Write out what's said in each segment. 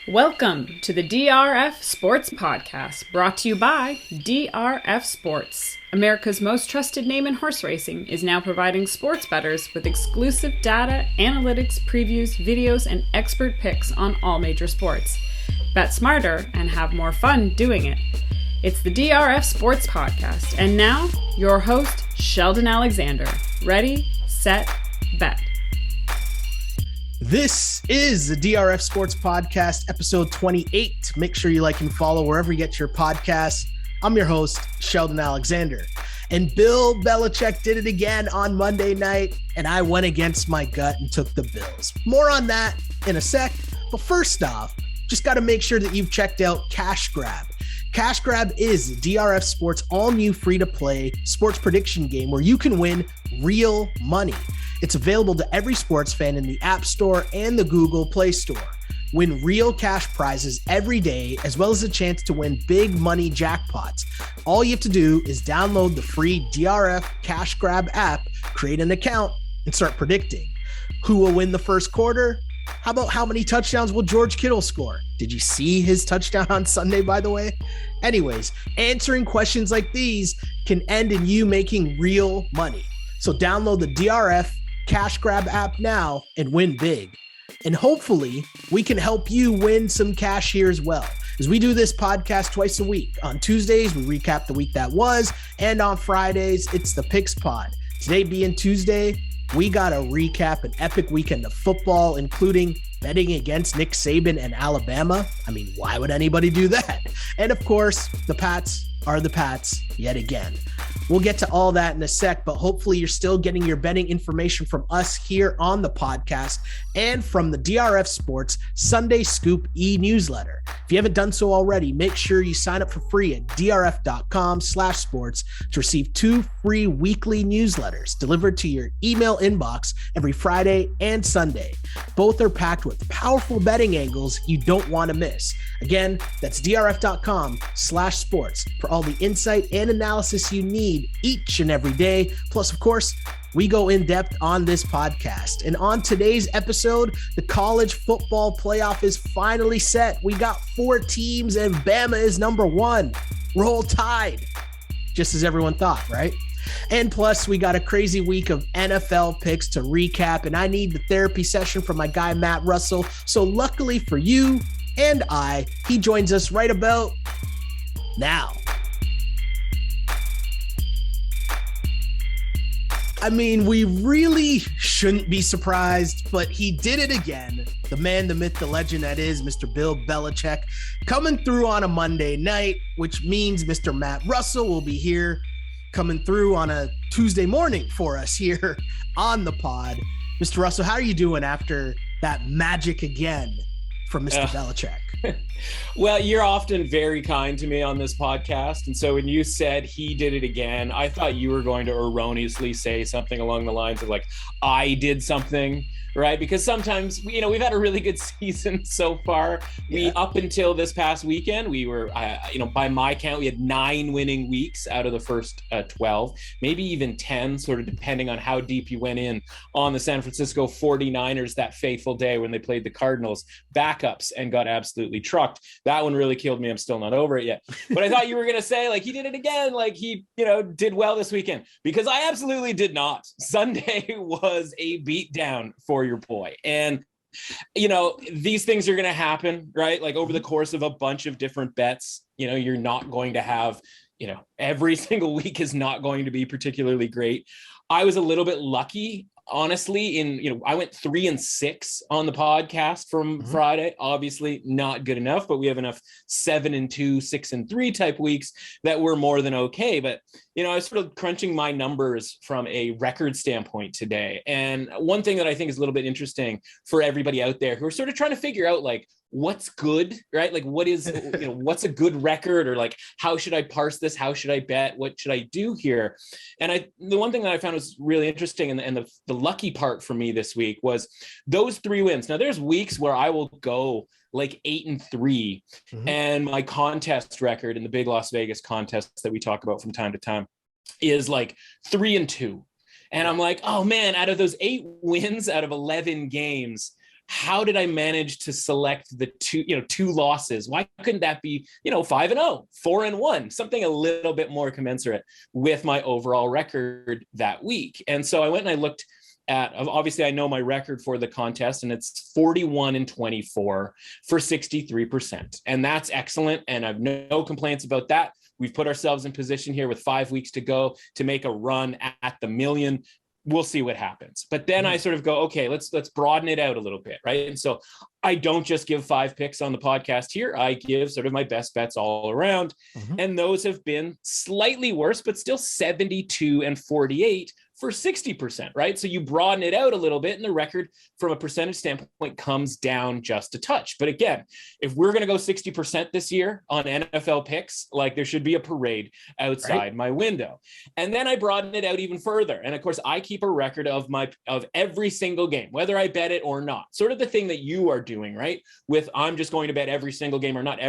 Welcome to the DRF Sports Podcast, brought to you by DRF Sports. America's most trusted name in horse racing is now providing sports bettors with exclusive data, analytics, previews, videos, and expert picks on all major sports. Bet smarter and have more fun doing it. It's the DRF Sports Podcast, and now your host, Sheldon Alexander. Ready, set, bet. This is the DRF Sports Podcast, episode 28. Make sure you like and follow wherever you get your podcasts. I'm your host, Sheldon Alexander. And Bill Belichick did it again on Monday night, and I went against my gut and took the Bills. More on that in a sec. But first off, just got to make sure that you've checked out Cash Grab. Cash Grab is DRF Sports' all-new free-to-play sports prediction game where you can win real money. It's available to every sports fan in the App Store and the Google Play Store. Win real cash prizes every day, as well as a chance to win big money jackpots. All you have to do is download the free DRF Cash Grab app, create an account, and start predicting. Who will win the first quarter? How about how many touchdowns will George Kittle score? Did you see his touchdown on Sunday, by the way? Anyways, answering questions like these can end in you making real money. So download the DRF Cash Grab app now and win big. And hopefully we can help you win some cash here as well, as we do this podcast twice a week. On Tuesdays, we recap the week that was, and on Fridays, it's the Picks Pod. Today being Tuesday, we got to recap an epic weekend of football, including betting against Nick Saban and Alabama. I mean, why would anybody do that? And of course, the Pats are the Pats yet again. We'll get to all that in a sec, but hopefully you're still getting your betting information from us here on the podcast and from the DRF Sports Sunday Scoop e-newsletter. If you haven't done so already, make sure you sign up for free at drf.com/sports to receive 2 free weekly newsletters delivered to your email inbox every Friday and Sunday. Both are packed with powerful betting angles you don't want to miss. Again, that's drf.com/sports for all the insight and analysis you need each and every day. Plus, of course, we go in depth on this podcast. And on today's episode, the college football playoff is finally set. We got 4 teams and Bama is number 1. Roll Tide, just as everyone thought, right? And plus, we got a crazy week of NFL picks to recap, and I need the therapy session from my guy, Matt Russell. So luckily for you and I, he joins us right about now. I mean, we really shouldn't be surprised, but he did it again. The man, the myth, the legend that is Mr. Bill Belichick coming through on a Monday night, which means Mr. Matt Russell will be here coming through on a Tuesday morning for us here on the pod. Mr. Russell, how are you doing after that magic again from Mr. Belichick? Well, you're often very kind to me on this podcast. And so when you said he did it again, I thought you were going to erroneously say something along the lines of like, I did something, right? Because sometimes, we've had a really good season so far. Yeah. Up until this past weekend, we were, by my count, we had 9 winning weeks out of the first 12, maybe even 10, sort of depending on how deep you went in on the San Francisco 49ers that fateful day when they played the Cardinals backups and got absolutely trucked. That one really killed me. I'm still not over it yet. But I thought you were going to say, like, he did it again, like he, did well this weekend, because I absolutely did not. Sunday was a beatdown for your boy. And, these things are going to happen, right? Like over the course of a bunch of different bets, you're not going to have, every single week is not going to be particularly great. I was a little bit lucky, honestly, I went 3-6 on the podcast from Friday. Obviously not good enough, but we have enough 7-2, 6-3 type weeks that were more than okay. But, I was sort of crunching my numbers from a record standpoint today. And one thing that I think is a little bit interesting for everybody out there who are sort of trying to figure out, like, what's good, right? Like, what is, what's a good record, or like, how should I parse this? How should I bet? What should I do here? And the one thing that I found was really interesting, and the lucky part for me this week was those 3 wins. Now there's weeks where I will go like 8-3, and my contest record in the big Las Vegas contests that we talk about from time to time is like 3-2. And I'm like, oh man, out of those 8 wins out of 11 games, how did I manage to select the two losses? Why couldn't that be, 5-0, 4-1, something a little bit more commensurate with my overall record that week? And so I went and I looked at, obviously I know my record for the contest, and it's 41-24 for 63%. And that's excellent. And I've no complaints about that. We've put ourselves in position here with 5 weeks to go to make a run at the million. We'll see what happens. But then I sort of go, okay, let's broaden it out a little bit, right? And so I don't just give 5 picks on the podcast here. I give sort of my best bets all around. And those have been slightly worse, but still 72-48 for 60%, right? So you broaden it out a little bit, and the record from a percentage standpoint comes down just a touch. But again, if we're going to go 60% this year on NFL picks, like, there should be a parade outside my window. And then I broaden it out even further. And of course, I keep a record of every single game, whether I bet it or not. Sort of the thing that you are doing, right? With, I'm just going to bet every single game, or not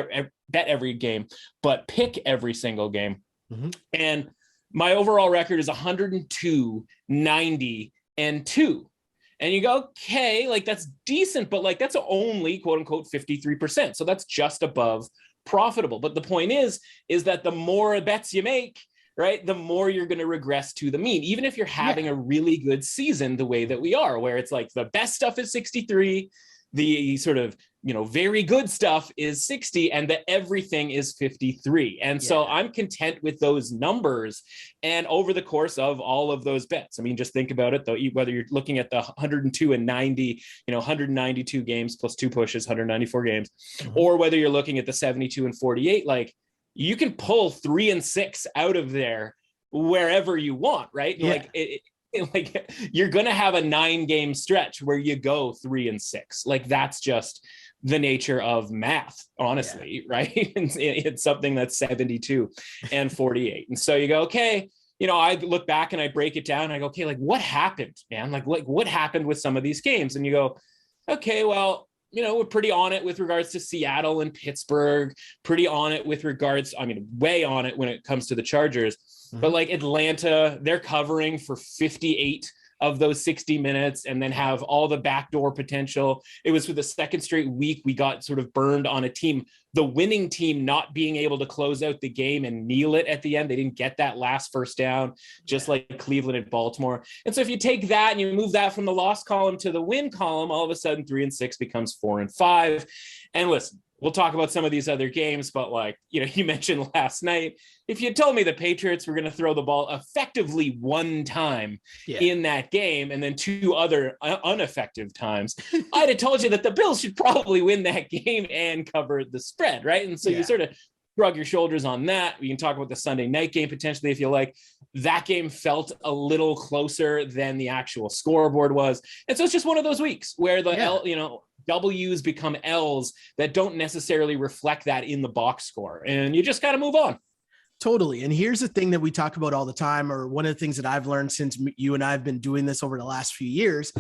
bet every game, but pick every single game. And my overall record is 102, 90, and 2. And you go, okay, like, that's decent, but like, that's only quote unquote 53%. So that's just above profitable. But the point is that the more bets you make, right, the more you're going to regress to the mean, even if you're having a really good season the way that we are, where it's like the best stuff is 63, the sort of, very good stuff is 60, and the everything is 53. And so I'm content with those numbers. And over the course of all of those bets, I mean, just think about it though, whether you're looking at the 102 and 90, 192 games plus 2 pushes, 194 games, or whether you're looking at the 72 and 48, like, you can pull 3 and 6 out of there wherever you want, right? Like, you're going to have a 9-game stretch where you go 3 and 6. Like, that's just the nature of math, honestly, right? It's something that's 72 and 48. And so you go, okay, I look back and I break it down and I go, okay, like, what happened, man? Like what happened with some of these games? And you go, okay, well, we're pretty on it with regards to Seattle and Pittsburgh, pretty on it with regards, way on it when it comes to the Chargers. But like Atlanta, they're covering for 58 of those 60 minutes and then have all the backdoor potential. It was for the second straight week we got sort of burned on a team, the winning team, not being able to close out the game and kneel it at the end. They didn't get that last first down, just like Cleveland and Baltimore. And so if you take that and you move that from the loss column to the win column, all of a sudden 3 and 6 becomes 4 and 5. And listen, we'll talk about some of these other games, but like, you mentioned last night, if you told me the Patriots were going to throw the ball effectively 1 time in that game and then 2 other ineffective times, I'd have told you that the Bills should probably win that game and cover the spread, right? And so you sort of shrug your shoulders on that. We can talk about the Sunday night game potentially if you like. That game felt a little closer than the actual scoreboard was. And so it's just one of those weeks where the W's become L's that don't necessarily reflect that in the box score. And you just got to move on. Totally. And here's the thing that we talk about all the time, or one of the things that I've learned since you and I have been doing this over the last few years,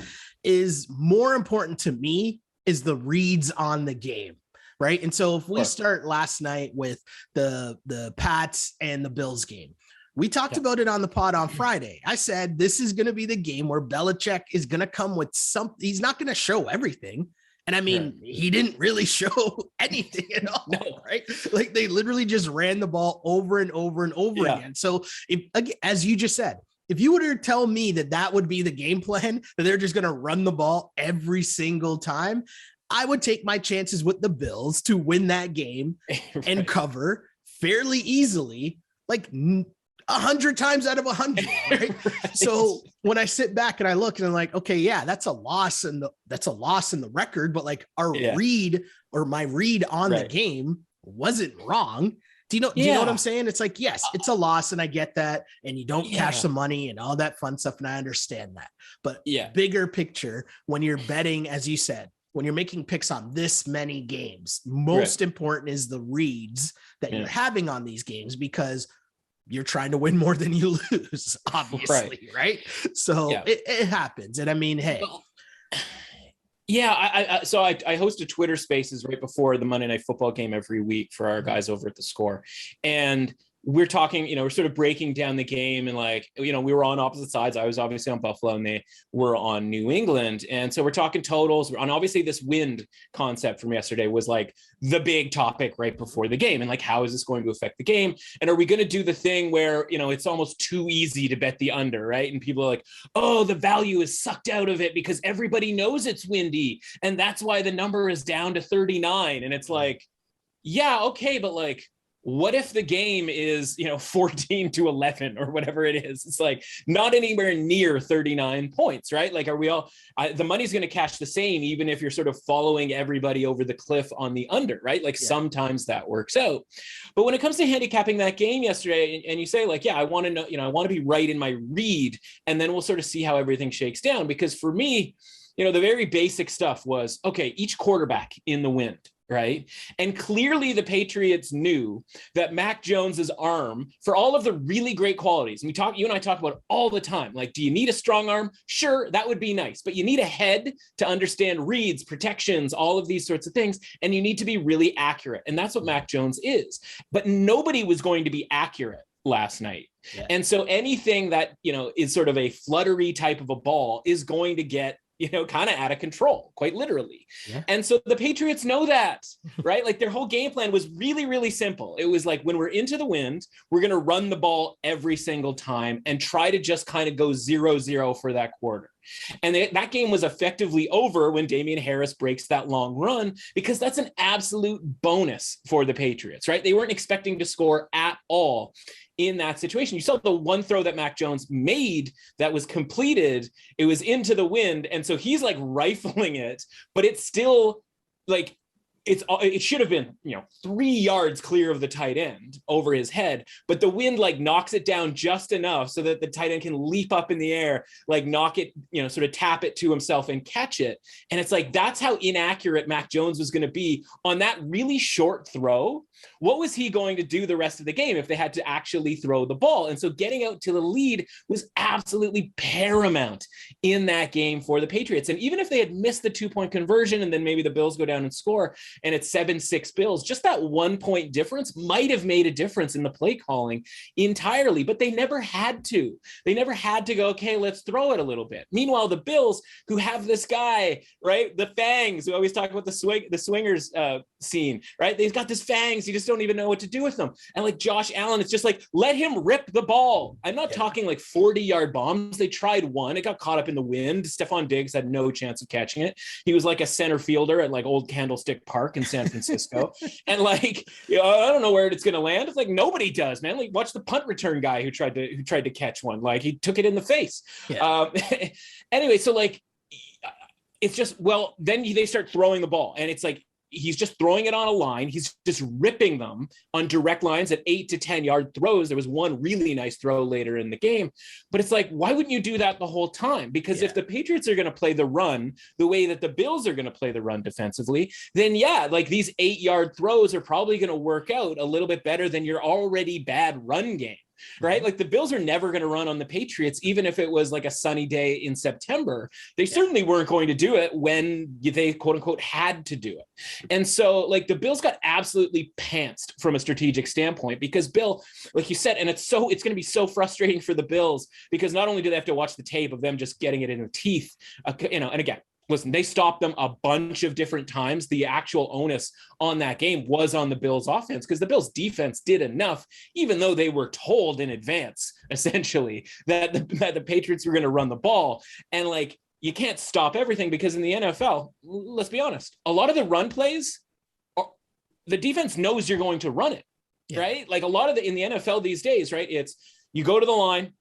is more important to me is the reads on the game. Right. And so if we start last night with the Pats and the Bills game, we talked about it on the pod on Friday. I said, this is going to be the game where Belichick is going to come with something. He's not going to show everything. And I mean, he didn't really show anything at all, right? Like, they literally just ran the ball over and over and over again. So if, as you just said, if you were to tell me that would be the game plan, that they're just going to run the ball every single time, I would take my chances with the Bills to win that game and cover fairly easily, like 100 times out of 100. Right? So when I sit back and I look and I'm like, okay, that's a loss, and that's a loss in the record, but like our read, or my read on the game, wasn't wrong. Do you know what I'm saying? It's like, yes, it's a loss, and I get that, and you don't cash the money and all that fun stuff, and I understand that. But bigger picture, when you're betting, as you said, when you're making picks on this many games, most important is the reads that you're having on these games, because you're trying to win more than you lose, obviously. Right. So it happens. And I mean, hey. So I host a Twitter Spaces right before the Monday Night Football game every week for our guys over at The Score. And we're talking, we're sort of breaking down the game, and like, we were on opposite sides. I was obviously on Buffalo and they were on New England. And so we're talking totals. And obviously this wind concept from yesterday was like the big topic right before the game. And like, how is this going to affect the game? And are we going to do the thing where, it's almost too easy to bet the under, right? And people are like, oh, the value is sucked out of it because everybody knows it's windy. And that's why the number is down to 39. And it's like, yeah, okay, but like, what if the game is, 14-11 or whatever it is? It's like not anywhere near 39 points, right? Like, are we all, the money's going to cash the same, even if you're sort of following everybody over the cliff on the under, right? Like sometimes that works out. But when it comes to handicapping that game yesterday, and you say like, yeah, I want to know, I want to be right in my read, and then we'll sort of see how everything shakes down. Because for me, the very basic stuff was, okay, each quarterback in the wind. Right. And clearly the Patriots knew that Mac Jones's arm, for all of the really great qualities, and you and I talk about it all the time, like, do you need a strong arm? Sure, that would be nice, but you need a head to understand reads, protections, all of these sorts of things. And you need to be really accurate. And that's what Mac Jones is. But nobody was going to be accurate last night. Yeah. And so anything that, is sort of a fluttery type of a ball is going to get kind of out of control, quite literally. Yeah. And so the Patriots know that, right? Like their whole game plan was really, really simple. It was like, when we're into the wind, we're going to run the ball every single time and try to just kind of go 0-0 for that quarter. And that game was effectively over when Damian Harris breaks that long run, because that's an absolute bonus for the Patriots, right? They weren't expecting to score at all in that situation. You saw the one throw that Mac Jones made that was completed. It was into the wind. And so he's like rifling it, but it's still like, it should have been, 3 yards clear of the tight end over his head, but the wind like knocks it down just enough so that the tight end can leap up in the air, like knock it, sort of tap it to himself and catch it. And it's like, that's how inaccurate Mac Jones was going to be on that really short throw. What was he going to do the rest of the game if they had to actually throw the ball? And so getting out to the lead was absolutely paramount in that game for the Patriots. And even if they had missed the 2-point conversion and then maybe the Bills go down and score and it's 7-6 Bills, just that 1 point difference might have made a difference in the play calling entirely, but they never had to. They never had to go, okay, let's throw it a little bit. Meanwhile, the Bills, who have this guy, right, the fangs, we always talk about the swingers scene, right? They've got this fangs. You just don't even know what to do with them. And like Josh Allen, it's just like, let him rip the ball. I'm not talking like 40-yard bombs. They tried one. It got caught up in the wind. Stephon Diggs had no chance of catching it. He was like a center fielder at like Old Candlestick Park in San Francisco. And like, I don't know where it's going to land. It's like, nobody does, man. Like, watch the punt return guy who tried to catch one. Like, he took it in the face. Yeah. Anyway, so like, it's just, well, then they start throwing the ball, and it's like, he's just throwing it on a line. He's just ripping them on direct lines at 8 to 10 yard throws. There was one really nice throw later in the game, but it's like, why wouldn't you do that the whole time? Because if the Patriots are going to play the run the way that the Bills are going to play the run defensively, then like these 8-yard throws are probably going to work out a little bit better than your already bad run game. Right? Like the Bills are never going to run on the Patriots, even if it was like a sunny day in September. They certainly weren't going to do it when they quote unquote had to do it. And so like the Bills got absolutely pantsed from a strategic standpoint, because Bill, like you said, and it's going to be so frustrating for the Bills, because not only do they have to watch the tape of them just getting it in the teeth, and again, listen, they stopped them a bunch of different times. The actual onus on that game was on the Bills offense, because the Bills defense did enough, even though they were told in advance, essentially, that the Patriots were going to run the ball. And like, you can't stop everything, because in the NFL, let's be honest, a lot of the run plays, the defense knows you're going to run it, right? Like a lot of in the NFL these days, right? It's, you go to the line,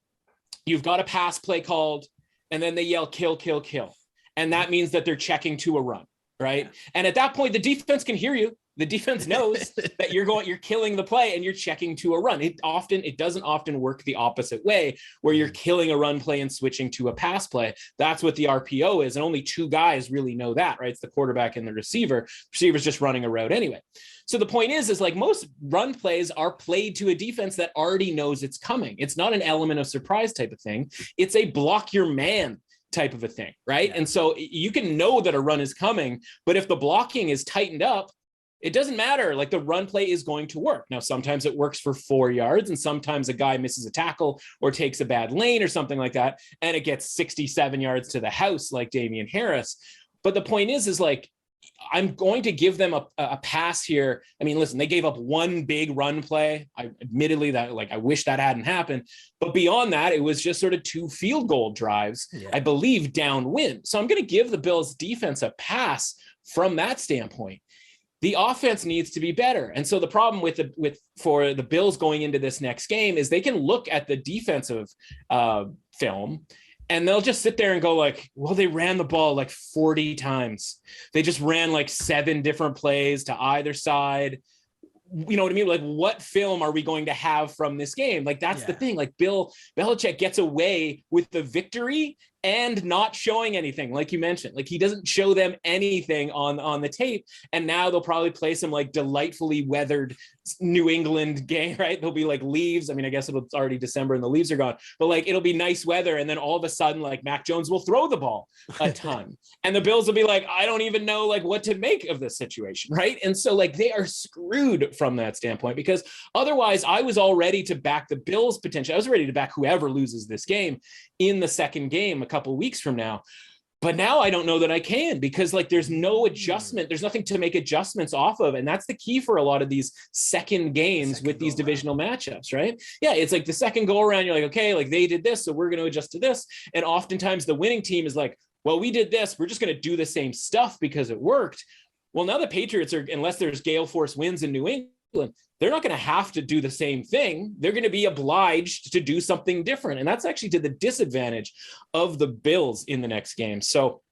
you've got a pass play called, and then they yell, kill, kill, kill. And that means that they're checking to a run, right? And at that point, the defense can hear you. The defense knows that you're killing the play and you're checking to a run. It doesn't often work the opposite way, where you're killing a run play and switching to a pass play. That's what the RPO is. And only two guys really know that, right? It's the quarterback and the receiver. Receiver's just running a route anyway. So the point is like most run plays are played to a defense that already knows it's coming. It's not an element of surprise type of thing. It's a block your man type of a thing, right? And so you can know that a run is coming, but if the blocking is tightened up, it doesn't matter. Like the run play is going to work. Now, sometimes it works for 4 yards and sometimes a guy misses a tackle or takes a bad lane or something like that. And it gets 67 yards to the house like Damian Harris. But the point is like, I'm going to give them a pass here. I mean, listen, they gave up one big run play. Admittedly that like, I wish that hadn't happened, but beyond that, it was just sort of 2 field goal drives, I believe downwind. So I'm going to give the Bills defense a pass from that standpoint. The offense needs to be better. And so the problem for the Bills going into this next game is they can look at the defensive film and they'll just sit there and go like, well, they ran the ball like 40 times. They just ran like 7 different plays to either side. You know what I mean? Like, what film are we going to have from this game? Like, that's the thing. Like, Bill Belichick gets away with the victory and not showing anything, like you mentioned. Like, he doesn't show them anything on the tape. And now they'll probably play some like delightfully weathered New England game, right? There'll be like leaves. I mean, I guess it's already December and the leaves are gone, but like it'll be nice weather. And then all of a sudden, like Mac Jones will throw the ball a ton. And the Bills will be like, I don't even know like what to make of this situation, right? And so like they are screwed from that standpoint, because otherwise I was all ready to back the Bills potentially. I was ready to back whoever loses this game in the second game a couple of weeks from now. But now I don't know that I can, because like there's no adjustment. There's nothing to make adjustments off of. And that's the key for a lot of these second games with these divisional matchups, right? Yeah, it's like the second go around, you're like, okay, like they did this, so we're going to adjust to this. And oftentimes the winning team is like, well, we did this, we're just going to do the same stuff because it worked. Well, now the Patriots are, unless there's gale force winds in New England, they're not going to have to do the same thing. They're going to be obliged to do something different. And that's actually to the disadvantage of the Bills in the next game. So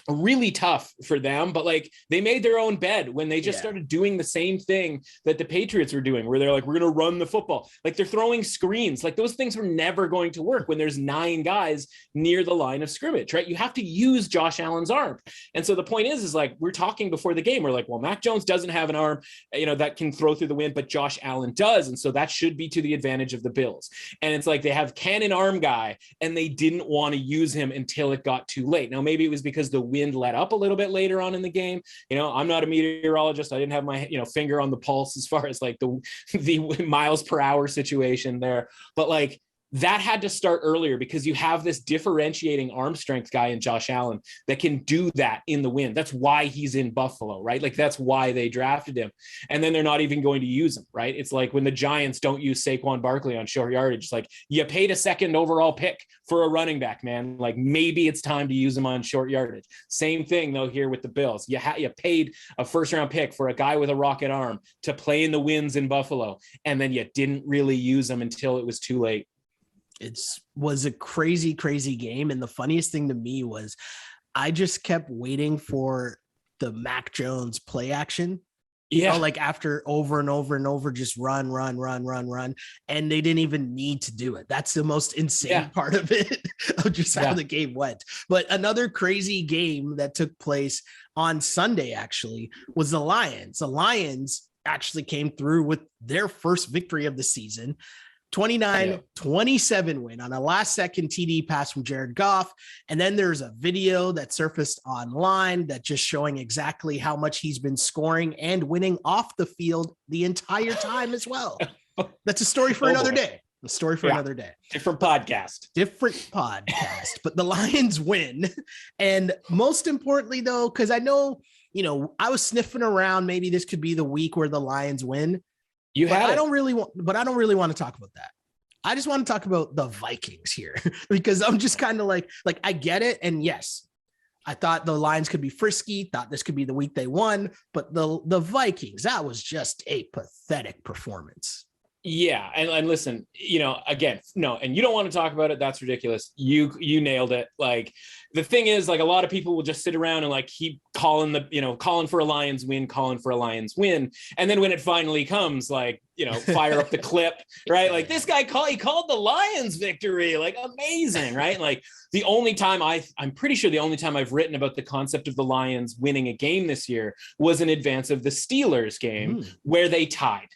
really tough for them, but like they made their own bed when they just started doing the same thing that the Patriots were doing, where they're like, we're going to run the football. Like they're throwing screens. Like those things were never going to work when there's 9 guys near the line of scrimmage, right? You have to use Josh Allen's arm. And so the point is like, we're talking before the game. We're like, well, Mac Jones doesn't have an arm, that can throw through the wind, but Josh Allen does. And so that should be to the advantage of the Bills. And it's like, they have cannon arm guy and they didn't want to use him until it got too late. Now, maybe it was because the wind let up a little bit later on in the game. I'm not a meteorologist. I didn't have my, finger on the pulse as far as like the miles per hour situation there, but like that had to start earlier, because you have this differentiating arm strength guy in Josh Allen that can do that in the wind. That's why he's in Buffalo, right? Like that's why they drafted him. And then they're not even going to use him, right? It's like when the Giants don't use Saquon Barkley on short yardage, it's like you paid a 2nd overall pick for a running back, man. Like maybe it's time to use him on short yardage. Same thing though here with the Bills. You paid a 1st round pick for a guy with a rocket arm to play in the winds in Buffalo, and then you didn't really use him until it was too late. It was a crazy, crazy game. And the funniest thing to me was I just kept waiting for the Mac Jones play action. Like after over and over and over, just run. And they didn't even need to do it. That's the most insane part of it, of just how the game went. But another crazy game that took place on Sunday actually was the Lions. The Lions actually came through with their first victory of the season. 29-27 win on a last-second TD pass from Jared Goff. And then there's a video that surfaced online that just showing exactly how much he's been scoring and winning off the field the entire time as well. That's a story for another day. A story for another day. Different podcast. But the Lions win. And most importantly, though, because I know, I was sniffing around, maybe this could be the week where the Lions win. I don't really want to talk about that. I just want to talk about the Vikings here, because I'm just kind of like I get it. And yes, I thought the Lions could be frisky, thought this could be the week they won, but the Vikings, that was just a pathetic performance. Yeah. And listen, again, no, and you don't want to talk about it. That's ridiculous. You nailed it. Like the thing is, like a lot of people will just sit around and like keep calling for a Lions win. And then when it finally comes, like, fire up the clip, right? Like this guy he called the Lions victory, like amazing, right? Like the only time I'm pretty sure the only time I've written about the concept of the Lions winning a game this year was in advance of the Steelers game where they tied,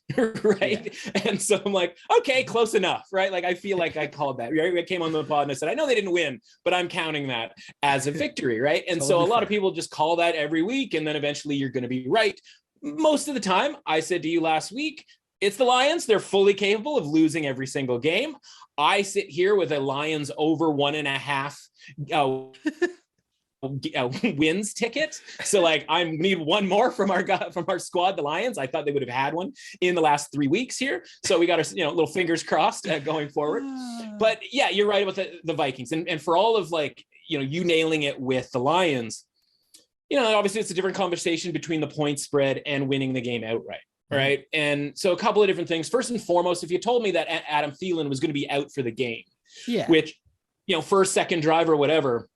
right? Yeah. And so I'm like, okay, close enough, right? Like I feel like I called that. I came on the pod and I said, I know they didn't win, but I'm counting that as a victory, right? And so a lot of people just call that every week, and then eventually you're going to be right. Most of the time, I said to you last week, it's the Lions. They're fully capable of losing every single game. I sit here with a Lions over 1.5 wins ticket. So like I need one more from our squad, the Lions. I thought they would have had one in the last 3 weeks here. So we got our little fingers crossed going forward. But yeah, you're right about the Vikings. And for all of like, you nailing it with the Lions, obviously it's a different conversation between the point spread and winning the game outright. Right. And so a couple of different things. First and foremost, if you told me that Adam Thielen was going to be out for the game, which, first, second drive or whatever,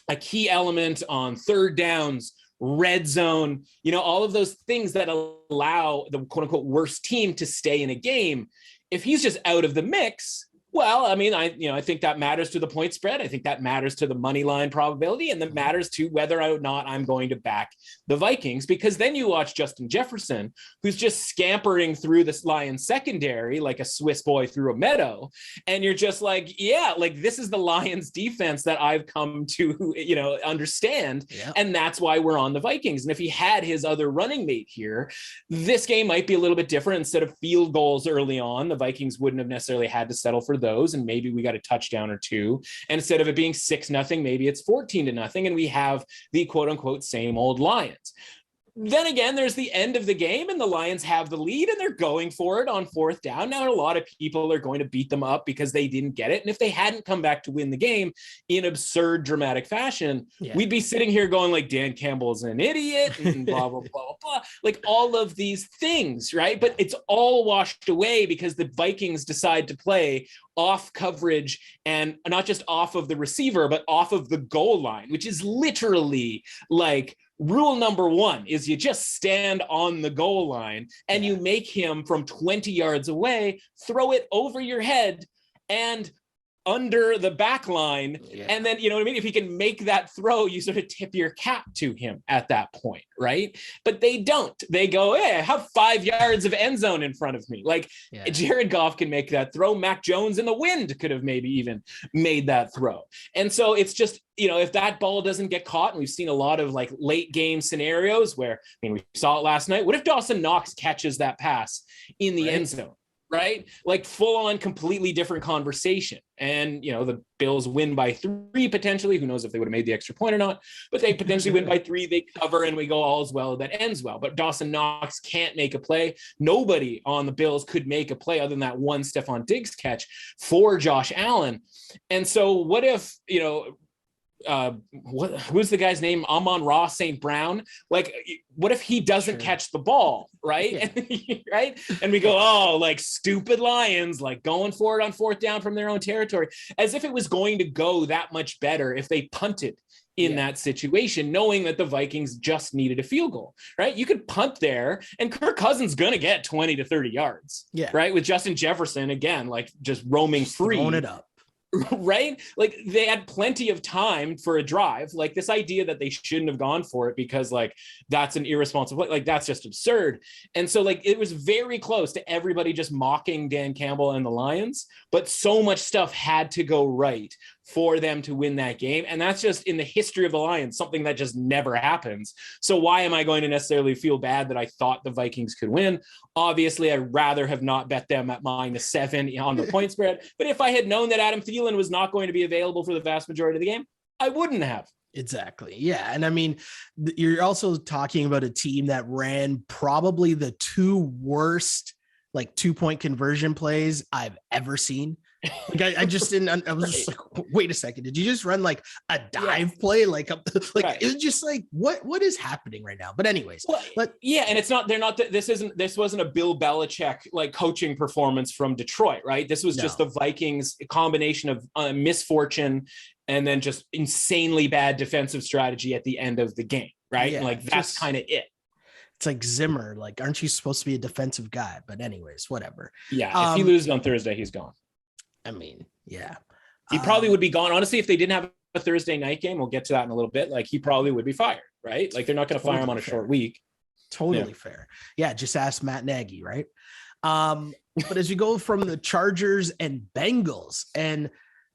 a key element on third downs, red zone, all of those things that allow the quote unquote worst team to stay in a game. If he's just out of the mix, well, I mean, I think that matters to the point spread. I think that matters to the money line probability, and that matters to whether or not I'm going to back the Vikings, because then you watch Justin Jefferson, who's just scampering through this Lions secondary like a Swiss boy through a meadow. And you're just like, yeah, like this is the Lions defense that I've come to, understand. Yeah. And that's why we're on the Vikings. And if he had his other running mate here, this game might be a little bit different. Instead of field goals early on, the Vikings wouldn't have necessarily had to settle for those, and maybe we got a touchdown or two, and instead of it being 6-0, maybe it's 14-0, and we have the quote unquote same old Lions. Then again, there's the end of the game and the Lions have the lead and they're going for it on fourth down. Now, a lot of people are going to beat them up because they didn't get it. And if they hadn't come back to win the game in absurd, dramatic fashion, we'd be sitting here going like Dan Campbell is an idiot and blah, blah, blah, blah, blah. Like all of these things, right? But it's all washed away because the Vikings decide to play off coverage, and not just off of the receiver, but off of the goal line, which is literally like rule number one is you just stand on the goal line and you make him from 20 yards away, throw it over your head and under the back line. And then, you know what I mean? If he can make that throw, you sort of tip your cap to him at that point, right? But they don't. They go, hey, I have 5 yards of end zone in front of me. Like Jared Goff can make that throw. Mac Jones in the wind could have maybe even made that throw. And so it's just, if that ball doesn't get caught, and we've seen a lot of like late game scenarios where, we saw it last night. What if Dawson Knox catches that pass in the end zone? Right? Like full on completely different conversation. And, the Bills win by 3 potentially. Who knows if they would have made the extra point or not, but they potentially win by 3, they cover and we go all's well that ends well. But Dawson Knox can't make a play. Nobody on the Bills could make a play other than that one Stephon Diggs catch for Josh Allen. And so what if, who's the guy's name? Amon-Ra St. Brown. Like, what if he doesn't catch the ball, right? Right? And we go, oh, like stupid Lions, like going for it on fourth down from their own territory, as if it was going to go that much better if they punted in that situation, knowing that the Vikings just needed a field goal, right? You could punt there and Kirk Cousins going to get 20 to 30 yards, right? With Justin Jefferson, again, like just roaming free. Throwing it up. Right? Like they had plenty of time for a drive. Like this idea that they shouldn't have gone for it because like that's an irresponsible, like that's just absurd. And so like it was very close to everybody just mocking Dan Campbell and the Lions, but so much stuff had to go right for them to win that game. And that's just in the history of the Lions, something that just never happens. So why am I going to necessarily feel bad that I thought the Vikings could win? Obviously, I'd rather have not bet them at -7 on the point spread. But if I had known that Adam Thielen was not going to be available for the vast majority of the game, I wouldn't have. Exactly. Yeah. And I mean, you're also talking about a team that ran probably the 2 worst like 2-point conversion plays I've ever seen. Like I just didn't, I was just like, wait a second. Did you just run like a dive play? Like it was just like, what is happening right now? But anyways, and it's not, this wasn't a Bill Belichick like coaching performance from Detroit, right? This was just the Vikings, a combination of misfortune and then just insanely bad defensive strategy at the end of the game. Right. Yeah, like that's kind of it. It's like Zimmer, like, aren't you supposed to be a defensive guy? But anyways, whatever. Yeah. If he loses on Thursday, he's gone. I mean, yeah. He probably would be gone. Honestly, if they didn't have a Thursday night game, we'll get to that in a little bit. Like he probably would be fired, right? Like they're not going to fire him on a short week. Totally fair. Yeah. Just ask Matt Nagy, right? But as you go from the Chargers and Bengals, and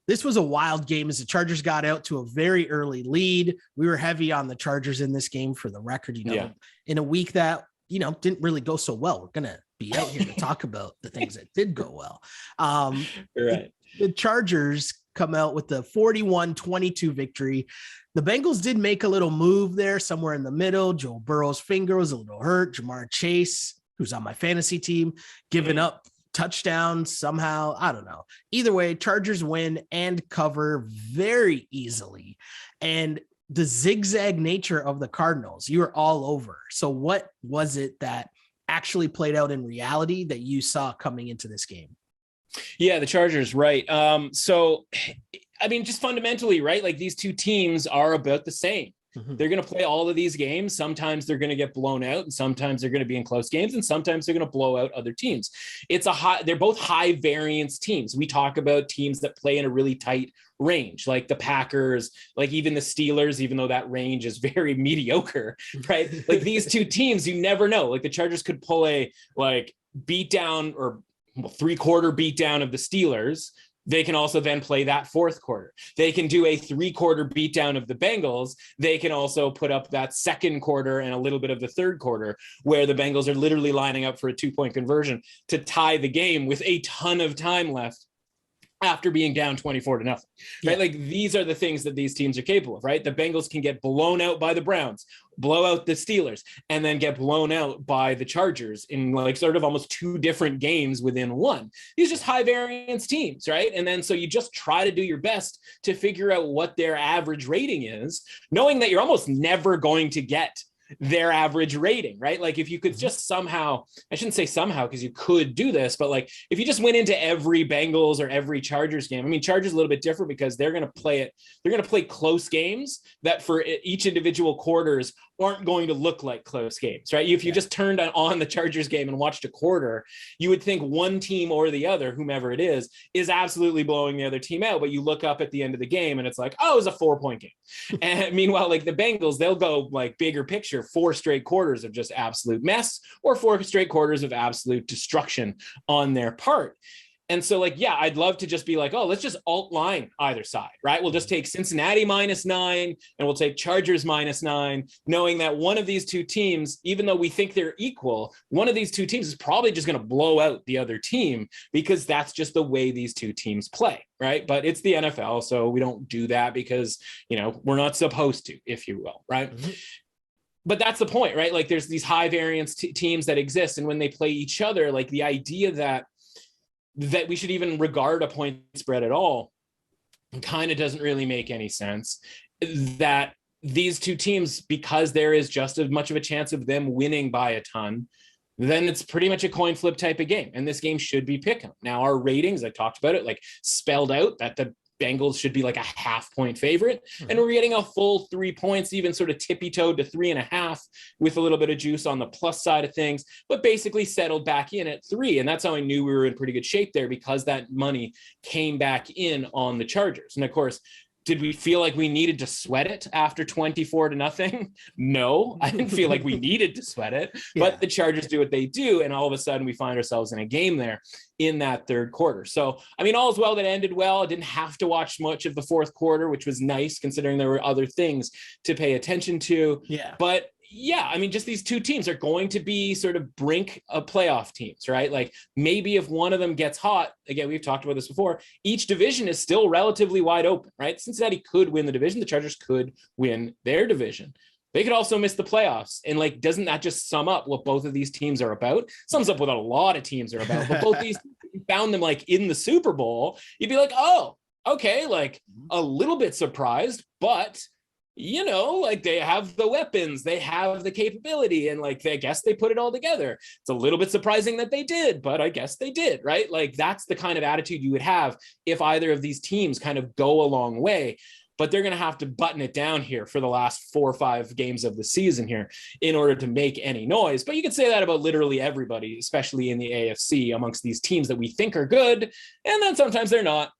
this was a wild game as the Chargers got out to a very early lead. We were heavy on the Chargers in this game for the record, in a week that didn't really go so well. We're going to be out here to talk about the things that did go well. Right. The Chargers come out with the 41-22 victory. The Bengals did make a little move there somewhere in the middle. Joe Burrow's finger was a little hurt. Jamar Chase, who's on my fantasy team, giving up touchdowns somehow. I don't know. Either way, Chargers win and cover very easily. And the zigzag nature of the Cardinals, you were all over. So what was it that actually played out in reality that you saw coming into this game? Yeah, the Chargers, right. So, I mean, just fundamentally, right? Like these two teams are about the same. Mm-hmm. They're going to play all of these games. Sometimes they're going to get blown out, and sometimes they're going to be in close games, and sometimes they're going to blow out other teams. They're both high variance teams. We talk about teams that play in a really tight range, like the Packers, like even the Steelers, even though that range is very mediocre, right? Like these two teams, you never know. Like the Chargers could pull a beat down or 3/4 beat down of the Steelers. They can also then play that fourth quarter. They can do a 3/4 beat down of the Bengals. They can also put up that second quarter and a little bit of the third quarter where the Bengals are literally lining up for a 2-point conversion to tie the game with a ton of time left after being down 24-0, right? Yeah. Like these are the things that these teams are capable of, right? The Bengals can get blown out by the Browns, blow out the Steelers, and then get blown out by the Chargers in like sort of almost two different games within one. These are just high variance teams, right? And then so you just try to do your best to figure out what their average rating is, knowing that you're almost never going to get their average rating, right? Like if you could just somehow, I shouldn't say somehow because you could do this, but like if you just went into every Bengals or every Chargers game, I mean, Chargers a little bit different because they're going to play close games that for each individual quarters aren't going to look like close games, right? If you just turned on the Chargers game and watched a quarter, you would think one team or the other, whomever it is absolutely blowing the other team out. But you look up at the end of the game and it's like, oh, it was a 4-point game. And meanwhile, like the Bengals, they'll go like bigger picture, 4 straight quarters of just absolute mess or 4 straight quarters of absolute destruction on their part. And so like, yeah, I'd love to just be like, oh, let's just alt line either side, right? We'll just take Cincinnati -9 and we'll take Chargers -9, knowing that one of these two teams, even though we think they're equal, one of these two teams is probably just going to blow out the other team because that's just the way these two teams play, right? But it's the NFL, so we don't do that because, we're not supposed to, if you will, right? Mm-hmm. But that's the point, right? Like there's these high variance teams that exist. And when they play each other, like the idea that we should even regard a point spread at all kind of doesn't really make any sense. That these two teams, because there is just as much of a chance of them winning by a ton, then it's pretty much a coin flip type of game. And this game should be pick 'em. Now our ratings, I talked about it, like spelled out that the Bengals should be like a 0.5-point favorite. Mm-hmm. And we're getting a full 3 points, even sort of tippy-toed to 3.5 with a little bit of juice on the plus side of things, but basically settled back in at 3. And that's how I knew we were in pretty good shape there because that money came back in on the Chargers. And of course, did we feel like we needed to sweat it after 24-0? No, I didn't feel like we needed to sweat it, but the Chargers do what they do. And all of a sudden we find ourselves in a game there in that third quarter. So, I mean, all's well that ended well. I didn't have to watch much of the fourth quarter, which was nice considering there were other things to pay attention to. Yeah. But yeah, I mean, just these two teams are going to be sort of brink of playoff teams, right? Like maybe if one of them gets hot, again, we've talked about this before, each division is still relatively wide open, right? Cincinnati could win the division. The Chargers could win their division. They could also miss the playoffs. And like, doesn't that just sum up what both of these teams are about? Sums up what a lot of teams are about, but both these found them like in the Super Bowl. You'd be like, oh, okay, like a little bit surprised, but like they have the weapons, they have the capability, and like, I guess they put it all together. It's a little bit surprising that they did, but I guess they did, right? Like that's the kind of attitude you would have if either of these teams kind of go a long way, but they're going to have to button it down here for the last 4 or 5 games of the season here in order to make any noise. But you could say that about literally everybody, especially in the AFC amongst these teams that we think are good. And then sometimes they're not.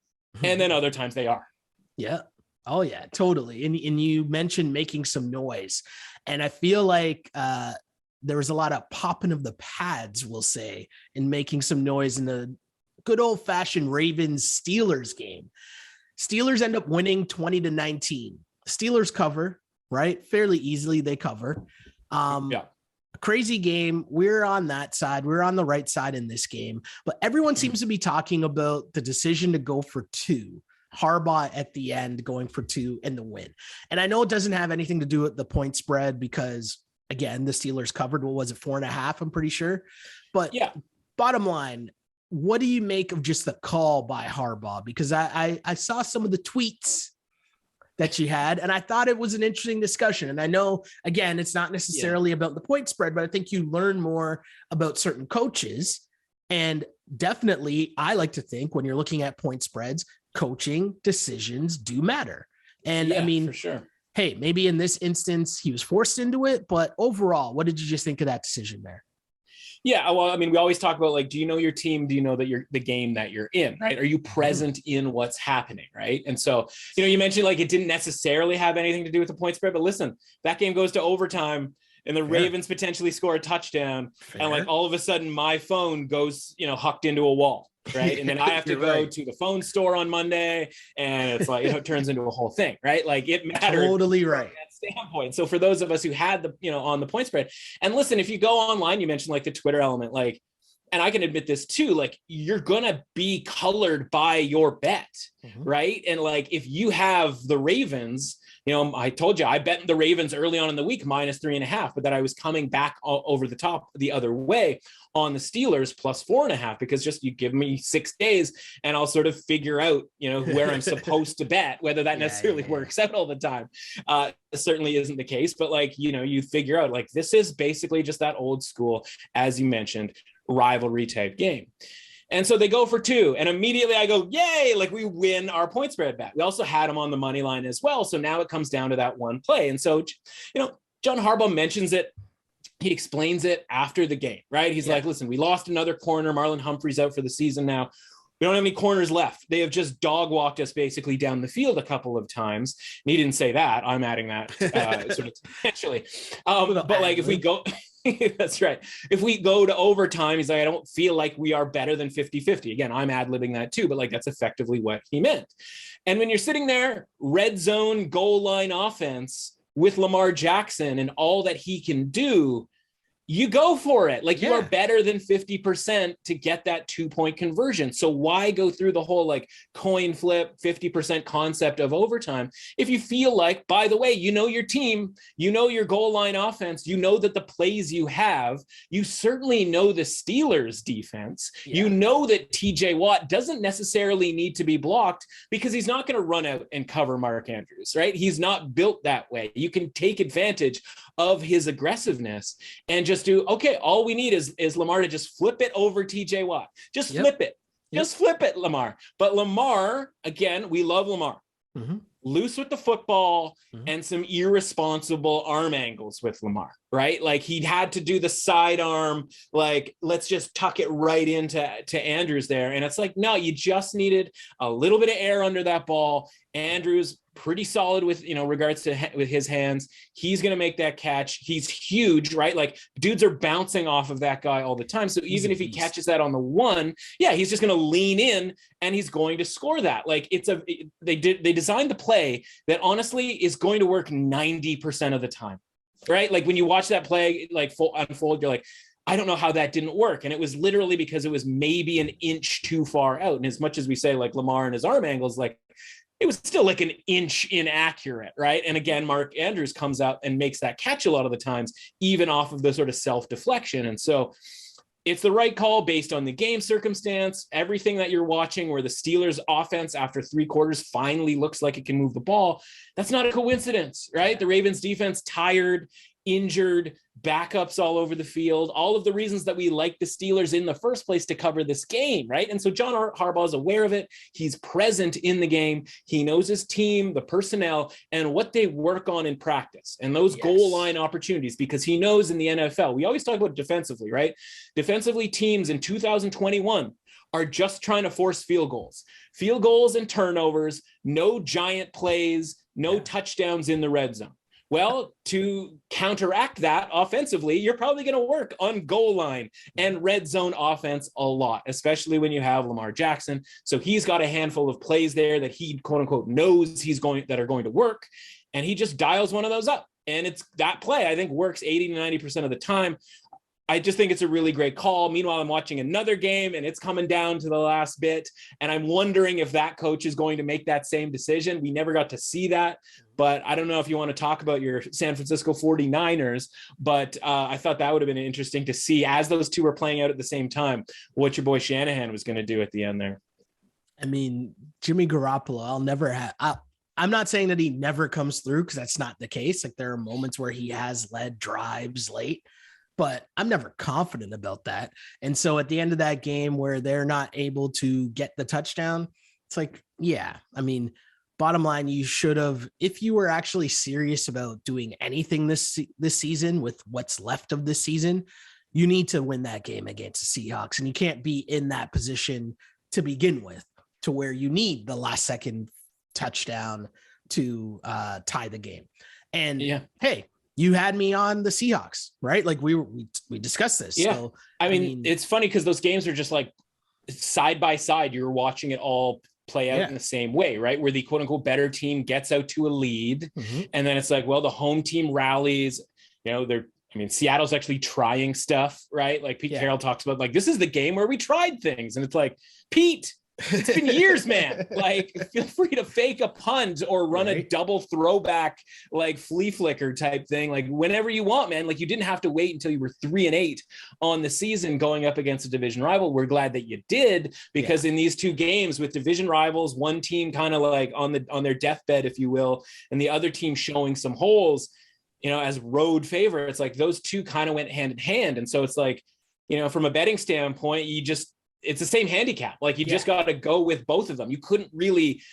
And then other times they are. Yeah. Oh yeah, totally. And you mentioned making some noise, and I feel like there was a lot of popping of the pads, we'll say, and making some noise in the good old fashioned Ravens Steelers game. Steelers end up winning 20-19. Steelers cover, right? Fairly easily they cover. Crazy game. We're on that side. We're on the right side in this game, but everyone seems to be talking about the decision to go for two. Harbaugh at the end going for two and the win. And I know it doesn't have anything to do with the point spread because, again, the Steelers covered, what was it, 4.5, I'm pretty sure. But yeah, bottom line, what do you make of just the call by Harbaugh? Because I saw some of the tweets that she had, and I thought it was an interesting discussion. And I know, again, it's not necessarily about the point spread, but I think you learn more about certain coaches. And definitely, I like to think when you're looking at point spreads, coaching decisions do matter. And I mean, for sure. Hey, maybe in this instance, he was forced into it, but overall, what did you just think of that decision there? Yeah, well, I mean, we always talk about, like, do you know your team? Do you know that you're the game that you're in, right? Are you present in what's happening, right? And so, you mentioned like it didn't necessarily have anything to do with the point spread, but listen, that game goes to overtime and the Ravens potentially score a touchdown. And like all of a sudden my phone goes, hucked into a wall. Right. And then I have to go to the phone store on Monday and it's like, it turns into a whole thing, right? Like it matters. Totally right. From that standpoint. So for those of us who had the, on the point spread, and listen, if you go online, you mentioned like the Twitter element, like, and I can admit this too, like you're going to be colored by your bet, right? And like, if you have the Ravens, I told you I bet the Ravens early on in the week -3.5, but that I was coming back over the top the other way on the Steelers +4.5, because just you give me 6 days and I'll sort of figure out, where I'm supposed to bet, whether that necessarily works out all the time. Certainly isn't the case, but like, you figure out like, this is basically just that old school, as you mentioned, rivalry type game. And so they go for two, and immediately I go, yay, like we win our point spread bet. We also had them on the money line as well. So now it comes down to that one play. And so, John Harbaugh mentions it. He explains it after the game, right? He's like, listen, we lost another corner. Marlon Humphrey's out for the season now. We don't have any corners left. They have just dog walked us basically down the field a couple of times. And he didn't say that. I'm adding that sort of potentially. But like if we go... That's right. If we go to overtime, he's like, I don't feel like we are better than 50-50. Again, I'm ad-libbing that too, but like that's effectively what he meant. And when you're sitting there, red zone, goal line offense with Lamar Jackson and all that he can do, you go for it. Like you are better than 50% to get that 2-point conversion. So why go through the whole like coin flip 50% concept of overtime if you feel like, by the way, your team, your goal line offense, that the plays you have, you certainly know the Steelers defense. You know that TJ Watt doesn't necessarily need to be blocked because he's not going to run out and cover Mark Andrews, right? He's not built that way. You can take advantage of his aggressiveness and just do, okay, all we need is Lamar to just flip it over TJ Watt. Just flip it. Just flip it, Lamar. But Lamar, again, we love Lamar. Loose with the football and some irresponsible arm angles with Lamar, right? Like he had to do the sidearm, like, let's just tuck it right into Andrews there. And it's like, no, you just needed a little bit of air under that ball. Andrews pretty solid with, regards to with his hands. He's going to make that catch. He's huge, right? Like dudes are bouncing off of that guy all the time. So even if he catches that on the one, he's just going to lean in and he's going to score that. Like they designed the play that honestly is going to work 90% of the time, right? Like when you watch that play, like unfold, you're like, I don't know how that didn't work. And it was literally because it was maybe an inch too far out. And as much as we say like Lamar and his arm angles, like it was still like an inch inaccurate, right? And again, Mark Andrews comes out and makes that catch a lot of the times, even off of the sort of self-deflection. And so it's the right call based on the game circumstance, everything that you're watching where the Steelers offense after 3 quarters finally looks like it can move the ball. That's not a coincidence, right? The Ravens defense tired, injured, backups all over the field, all of the reasons that we like the Steelers in the first place to cover this game, right? And so John Harbaugh is aware of it. He's present in the game. He knows his team, the personnel, and what they work on in practice and those goal line opportunities, because he knows in the NFL, we always talk about defensively, right? Defensively, teams in 2021 are just trying to force field goals and turnovers, no giant plays, no touchdowns in the red zone. Well, to counteract that offensively, you're probably going to work on goal line and red zone offense a lot, especially when you have Lamar Jackson. So he's got a handful of plays there that he, quote unquote, knows that are going to work. And he just dials one of those up. And it's that play, I think, works 80 to 90% of the time. I just think it's a really great call. Meanwhile, I'm watching another game and it's coming down to the last bit. And I'm wondering if that coach is going to make that same decision. We never got to see that, but I don't know if you want to talk about your San Francisco 49ers, but I thought that would have been interesting to see as those two were playing out at the same time, what your boy Shanahan was going to do at the end there. I mean, Jimmy Garoppolo, I'm not saying that he never comes through because that's not the case. Like there are moments where he has led drives late, but I'm never confident about that. And so at the end of that game where they're not able to get the touchdown, it's like, yeah, I mean, bottom line, you should have, if you were actually serious about doing anything this season with what's left of this season, you need to win that game against the Seahawks. And you can't be in that position to begin with, to where you need the last second touchdown to tie the game. And hey, you had me on the Seahawks, right? Like we discussed this. Yeah. So, I mean, it's funny because those games are just like side by side. You're watching it all play out in the same way, right? Where the quote unquote better team gets out to a lead. And then it's like, well, the home team rallies, Seattle's actually trying stuff, right? Like Pete Carroll talks about, like, this is the game where we tried things. And it's like, Pete, it's been years, man. Like, feel free to fake a punt or run a double throwback, like flea flicker type thing. Like whenever you want, man. Like you didn't have to wait until you were 3-8 on the season going up against a division rival. We're glad that you did, because in these two games with division rivals, one team kind of like on their deathbed, if you will, and the other team showing some holes, as road favorites, like those two kind of went hand in hand. And so it's like, from a betting standpoint, it's the same handicap. Like you just got to go with both of them. You couldn't really,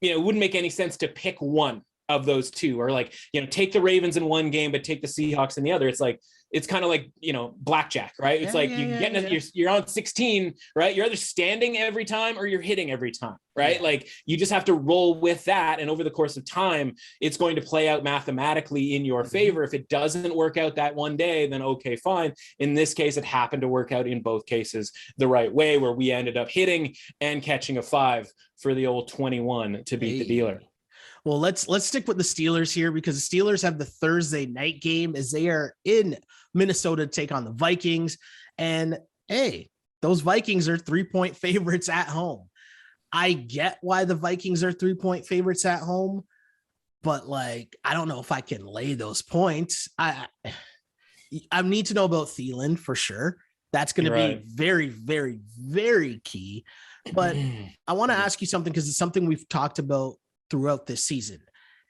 it wouldn't make any sense to pick one of those two, or like, take the Ravens in one game, but take the Seahawks in the other. It's like, it's kind of like, blackjack, right? It's you're on 16, right? You're either standing every time or you're hitting every time, right? Like you just have to roll with that. And over the course of time, it's going to play out mathematically in your favor. If it doesn't work out that one day, then okay, fine. In this case, it happened to work out in both cases the right way, where we ended up hitting and catching a 5 for the old 21 to beat the dealer. Well, let's stick with the Steelers here, because the Steelers have the Thursday night game as they are in Minnesota to take on the Vikings. And hey, those Vikings are 3-point favorites at home. I get why the Vikings are 3-point favorites at home, but like, I don't know if I can lay those points. I need to know about Thielen for sure. That's going to be very, very, very key. But I want to ask you something, because it's something we've talked about throughout this season,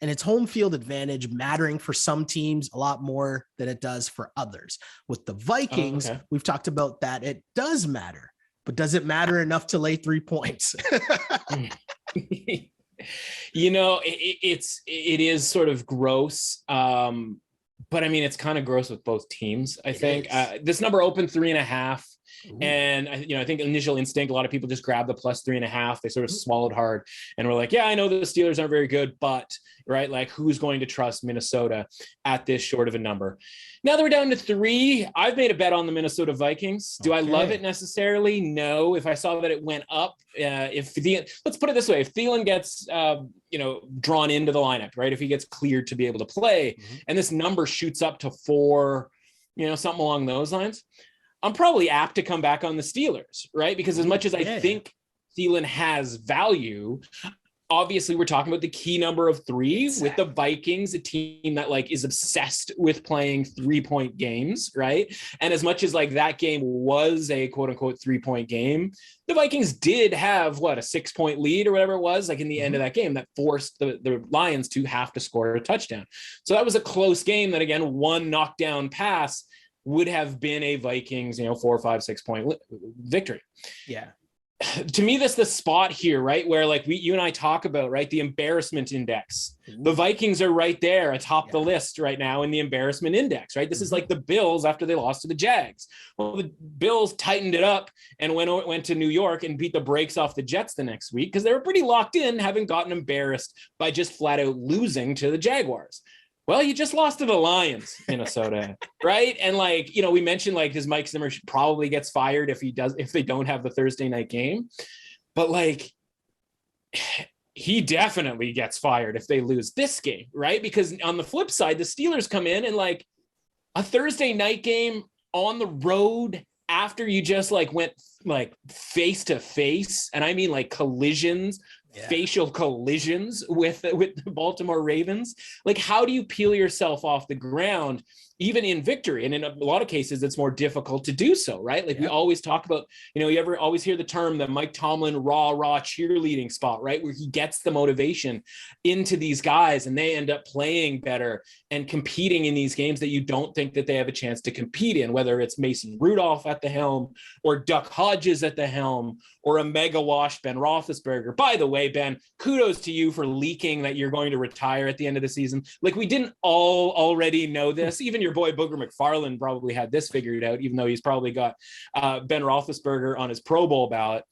and it's home field advantage mattering for some teams a lot more than it does for others. With the Vikings, we've talked about that. It does matter, but does it matter enough to lay 3 points? It is sort of gross. But I mean, it's kind of gross with both teams. I think this number opened 3.5. Ooh. And I think initial instinct, a lot of people just grabbed the plus 3.5. They sort of swallowed hard and were like, yeah, I know the Steelers aren't very good, but right, like who's going to trust Minnesota at this short of a number? Now that we're down to 3, I've made a bet on the Minnesota Vikings. Do I love it necessarily? No. If I saw that it went up, let's put it this way: if Thielen gets drawn into the lineup, right, if he gets cleared to be able to play, and this number shoots up to 4, something along those lines, I'm probably apt to come back on the Steelers, right? Because as much as I think Thielen has value, obviously we're talking about the key number of 3 with the Vikings, a team that like is obsessed with playing 3-point games, right? And as much as like that game was a quote unquote 3-point game, the Vikings did have a 6-point lead or whatever it was, like in the end of that game, that forced the Lions to have to score a touchdown. So that was a close game that, again, one knockdown pass would have been a Vikings, 4, 5, 6-point victory. Yeah. To me, that's the spot here, right? Where like you and I talk about, right, the embarrassment index. The Vikings are right there atop the list right now in the embarrassment index, right? This is like the Bills after they lost to the Jags. Well, the Bills tightened it up and went to New York and beat the brakes off the Jets the next week because they were pretty locked in, having gotten embarrassed by just flat out losing to the Jaguars. Well, you just lost to the Lions, Minnesota, right? And like, we mentioned like his Mike Zimmer probably gets fired if they don't have the Thursday night game. But like, he definitely gets fired if they lose this game, right? Because on the flip side, the Steelers come in and like a Thursday night game on the road after you just like went like face to face, and I mean like collisions, facial collisions with the Baltimore Ravens. Like, how do you peel yourself off the ground even in victory? And in a lot of cases, it's more difficult to do so, right? Like we always talk about, you ever always hear the term, the Mike Tomlin raw cheerleading spot, right? Where he gets the motivation into these guys and they end up playing better and competing in these games that you don't think that they have a chance to compete in, whether it's Mason Rudolph at the helm or Duck Hodges at the helm or a mega wash Ben Roethlisberger. By the way, Ben, kudos to you for leaking that you're going to retire at the end of the season. Like, we didn't all already know this. Even your boy Booger McFarland probably had this figured out, even though he's probably got Ben Roethlisberger on his Pro Bowl ballot.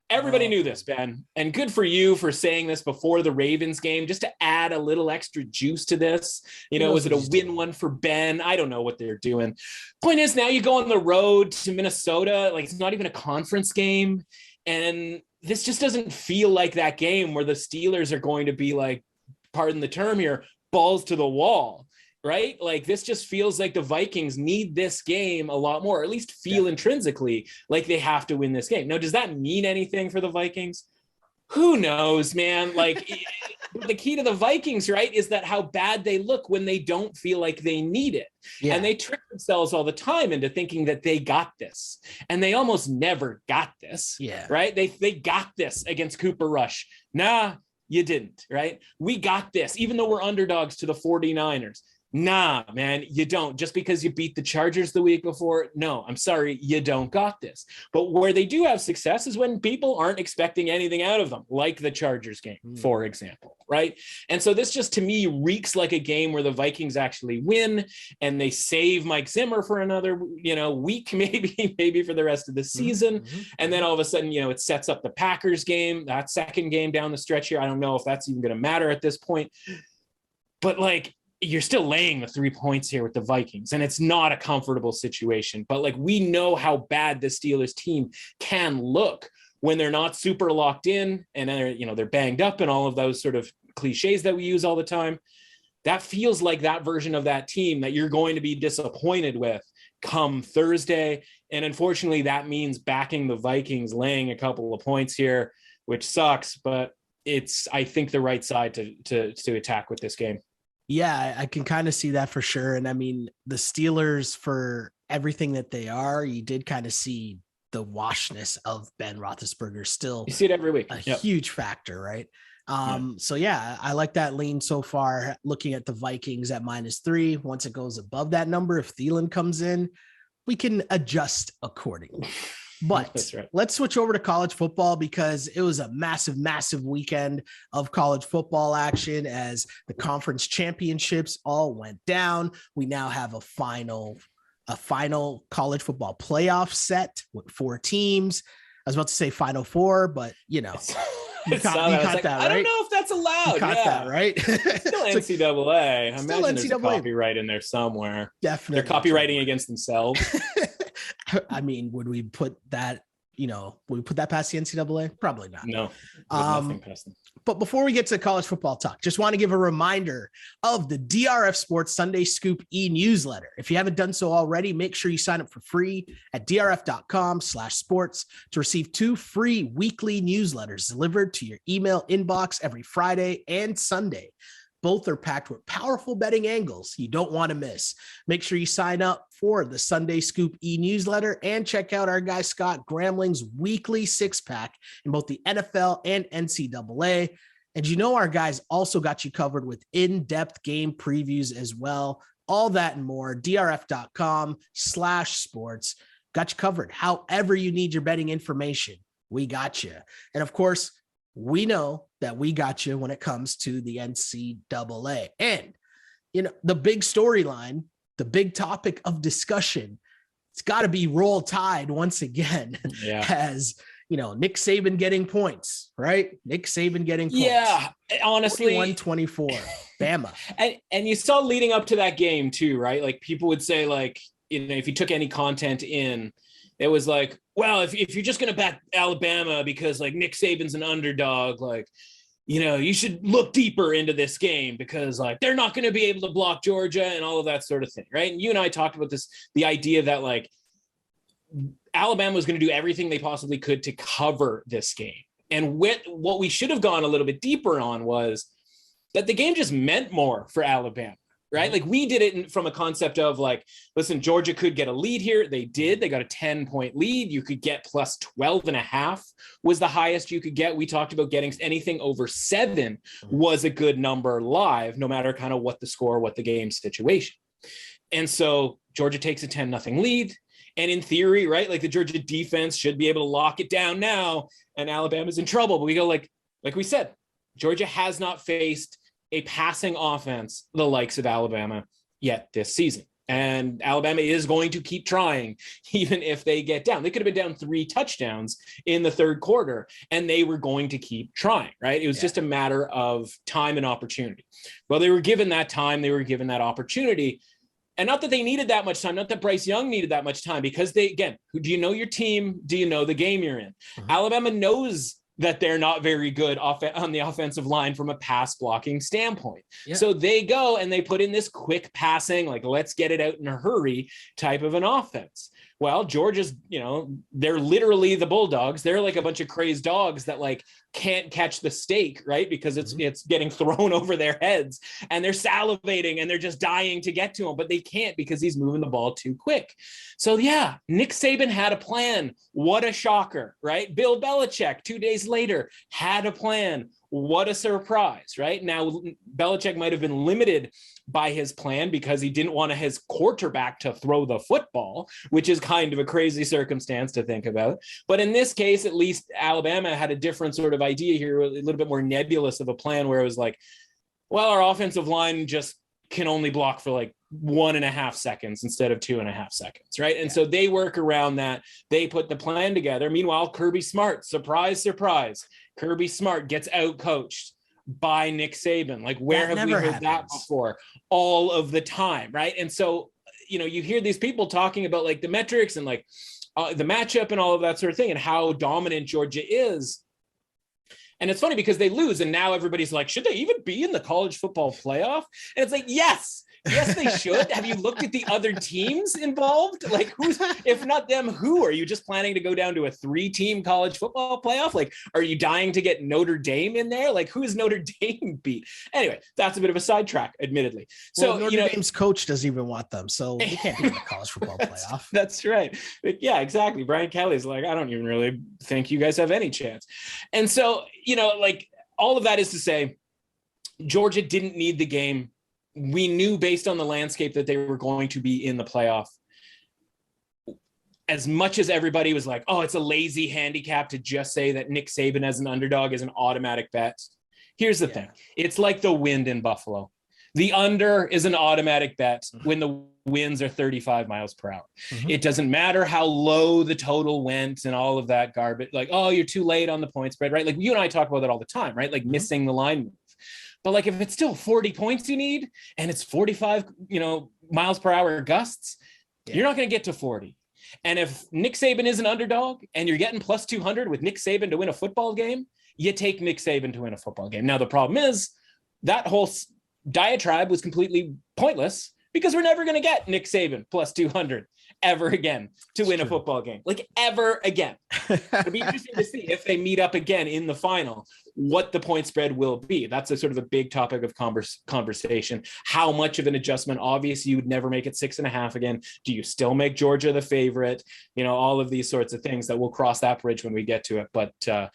Everybody knew this, Ben, and good for you for saying this before the Ravens game, just to add a little extra juice to this. Was it a win one for Ben? I don't know what they're doing. Point is, now you go on the road to Minnesota, like it's not even a conference game, and this just doesn't feel like that game where the Steelers are going to be like, pardon the term here, balls to the wall. Right? Like, this just feels like the Vikings need this game a lot more, or at least feel intrinsically like they have to win this game. Now, does that mean anything for the Vikings? Who knows, man? Like, the key to the Vikings, right, is that how bad they look when they don't feel like they need it. Yeah. And they trick themselves all the time into thinking that they got this. And they almost never got this. Yeah. Right? They got this against Cooper Rush. Nah, you didn't, right? We got this, even though we're underdogs to the 49ers. Nah, man, you don't. Just because you beat the Chargers the week before, no, I'm sorry, you don't got this. But where they do have success is when people aren't expecting anything out of them, like the Chargers game, for example, right? And so this just, to me, reeks like a game where the Vikings actually win and they save Mike Zimmer for another, week, maybe for the rest of the season. And then all of a sudden, it sets up the Packers game, that second game down the stretch here. I don't know if that's even going to matter at this point. But like, you're still laying the 3 points here with the Vikings, and it's not a comfortable situation. But like, we know how bad the Steelers team can look when they're not super locked in and they're banged up and all of those sort of cliches that we use all the time. That feels like that version of that team that you're going to be disappointed with come Thursday. And unfortunately, that means backing the Vikings, laying a couple of points here, which sucks, but it's, I think, the right side to attack with this game. Yeah, I can kind of see that for sure. And I mean, the Steelers, for everything that they are, you did kind of see the washness of Ben Roethlisberger still. You see it every week. A huge factor, right? So yeah, I like that lean so far, looking at the Vikings at -3. Once it goes above that number, if Thielen comes in, we can adjust accordingly. But that's right. Let's switch over to college football, because it was a massive, massive weekend of college football action as the conference championships all went down. We now have a final college football playoff set with 4 teams. I was about to say Final Four, but you caught that, right? I don't know if that's allowed. You caught that, right? Still NCAA. I imagine there's a copyright in there somewhere. Definitely. They're copywriting against themselves. I mean, would we put that past the NCAA? Probably not. No, nothing past them. But before we get to college football talk, just want to give a reminder of the DRF Sports Sunday Scoop e-newsletter. If you haven't done so already, make sure you sign up for free at drf.com/sports to receive 2 free weekly newsletters delivered to your email inbox every Friday and Sunday. Both are packed with powerful betting angles you don't want to miss. Make sure you sign up for the Sunday Scoop e-newsletter and check out our guy Scott Gramling's weekly 6-pack in both the NFL and NCAA. And our guys also got you covered with in-depth game previews as well. All that and more, drf.com/sports. Got you covered. However you need your betting information, we got you. And of course, we know that we got you when it comes to the NCAA. And, the big storyline, the big topic of discussion, it's got to be Roll Tide once again. Yeah. As, Nick Saban getting points, right? Nick Saban getting points. Yeah, honestly. 21-24, Bama. And you saw leading up to that game too, right? Like, people would say, like, if you took any content in, it was like, well, if you're just going to back Alabama because like Nick Saban's an underdog, like you should look deeper into this game because like they're not going to be able to block Georgia and all of that sort of thing, right? And you and I talked about this, the idea that like Alabama was going to do everything they possibly could to cover this game. And what we should have gone a little bit deeper on was that the game just meant more for Alabama, right? Like we did it from a concept of like, listen, Georgia could get a lead here. They did. They got a 10-point lead. You could get plus 12.5 was the highest you could get. We talked about getting anything over 7 was a good number live, no matter kind of what the score, what the game situation. And so Georgia takes a 10-0 lead. And in theory, right, like the Georgia defense should be able to lock it down now, and Alabama's in trouble. But we go like we said, Georgia has not faced a passing offense the likes of Alabama yet this season. And Alabama is going to keep trying, even if they get down. They could have been down 3 touchdowns in the third quarter, and they were going to keep trying, right? It was just a matter of time and opportunity. Well, they were given that time. They were given that opportunity. And not that they needed that much time, not that Bryce Young needed that much time, because do you know your team? Do you know the game you're in? Mm-hmm. Alabama knows that they're not very good on the offensive line from a pass blocking standpoint. Yeah. So they go and they put in this quick passing, like let's get it out in a hurry type of an offense. Well, Georgia's, they're literally the Bulldogs. They're like a bunch of crazed dogs that like can't catch the steak, right? Because it's getting thrown over their heads and they're salivating and they're just dying to get to him, but they can't because he's moving the ball too quick. So yeah, Nick Saban had a plan. What a shocker, right? Bill Belichick 2 days later had a plan. What a surprise, right? Now, Belichick might have been limited by his plan because he didn't want his quarterback to throw the football, which is kind of a crazy circumstance to think about. But in this case, at least Alabama had a different sort of idea here, a little bit more nebulous of a plan where it was like, well, our offensive line just can only block for like 1.5 seconds instead of 2.5 seconds, right? And so they work around that. They put the plan together. Meanwhile, Kirby Smart, surprise, surprise, Kirby Smart gets out-coached by Nick Saban. Like, where have we heard that before? All of the time, right? And so, you hear these people talking about like the metrics and like the matchup and all of that sort of thing and how dominant Georgia is. And it's funny because they lose and now everybody's like, should they even be in the college football playoff? And it's like, yes, they should. Have you looked at the other teams involved? Like, who's, if not them, who? Are you just planning to go down to a 3-team college football playoff? Like, are you dying to get Notre Dame in there? Like, who is Notre Dame beat? Anyway, that's a bit of a sidetrack, admittedly. So, Notre Dame's coach doesn't even want them. So they can't be in the college football playoff. That's right. Yeah, exactly. Brian Kelly's like, I don't even really think you guys have any chance. And so, like all of that is to say, Georgia didn't need the game. We knew based on the landscape that they were going to be in the playoff. As much as everybody was like, oh, it's a lazy handicap to just say that Nick Saban as an underdog is an automatic bet. Here's the thing. It's like the wind in Buffalo. The under is an automatic bet when the winds are 35 miles per hour. Mm-hmm. It doesn't matter how low the total went and all of that garbage. Like, oh, you're too late on the point spread, right? Like you and I talk about that all the time, right? Like missing the line move. But like if it's still 40 points you need and it's 45, miles per hour gusts, you're not going to get to 40. And if Nick Saban is an underdog and you're getting plus 200 with Nick Saban to win a football game, you take Nick Saban to win a football game. Now, the problem is that whole diatribe was completely pointless because we're never going to get Nick Saban plus 200 ever again to win a football game, like ever again. It'll be interesting to see if they meet up again in the final, what the point spread will be. That's a sort of a big topic of conversation. How much of an adjustment? Obviously, you would never make it 6.5 again. Do you still make Georgia the favorite? All of these sorts of things that we'll cross that bridge when we get to it. But a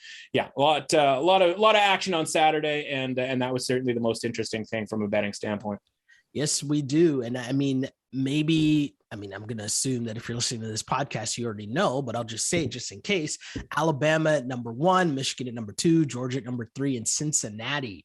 lot of action on Saturday, and that was certainly the most interesting thing from a betting standpoint. Yes, we do. And I mean, I'm going to assume that if you're listening to this podcast, you already know, but I'll just say it just in case. Alabama at number 1, Michigan at number 2, Georgia at number 3, and Cincinnati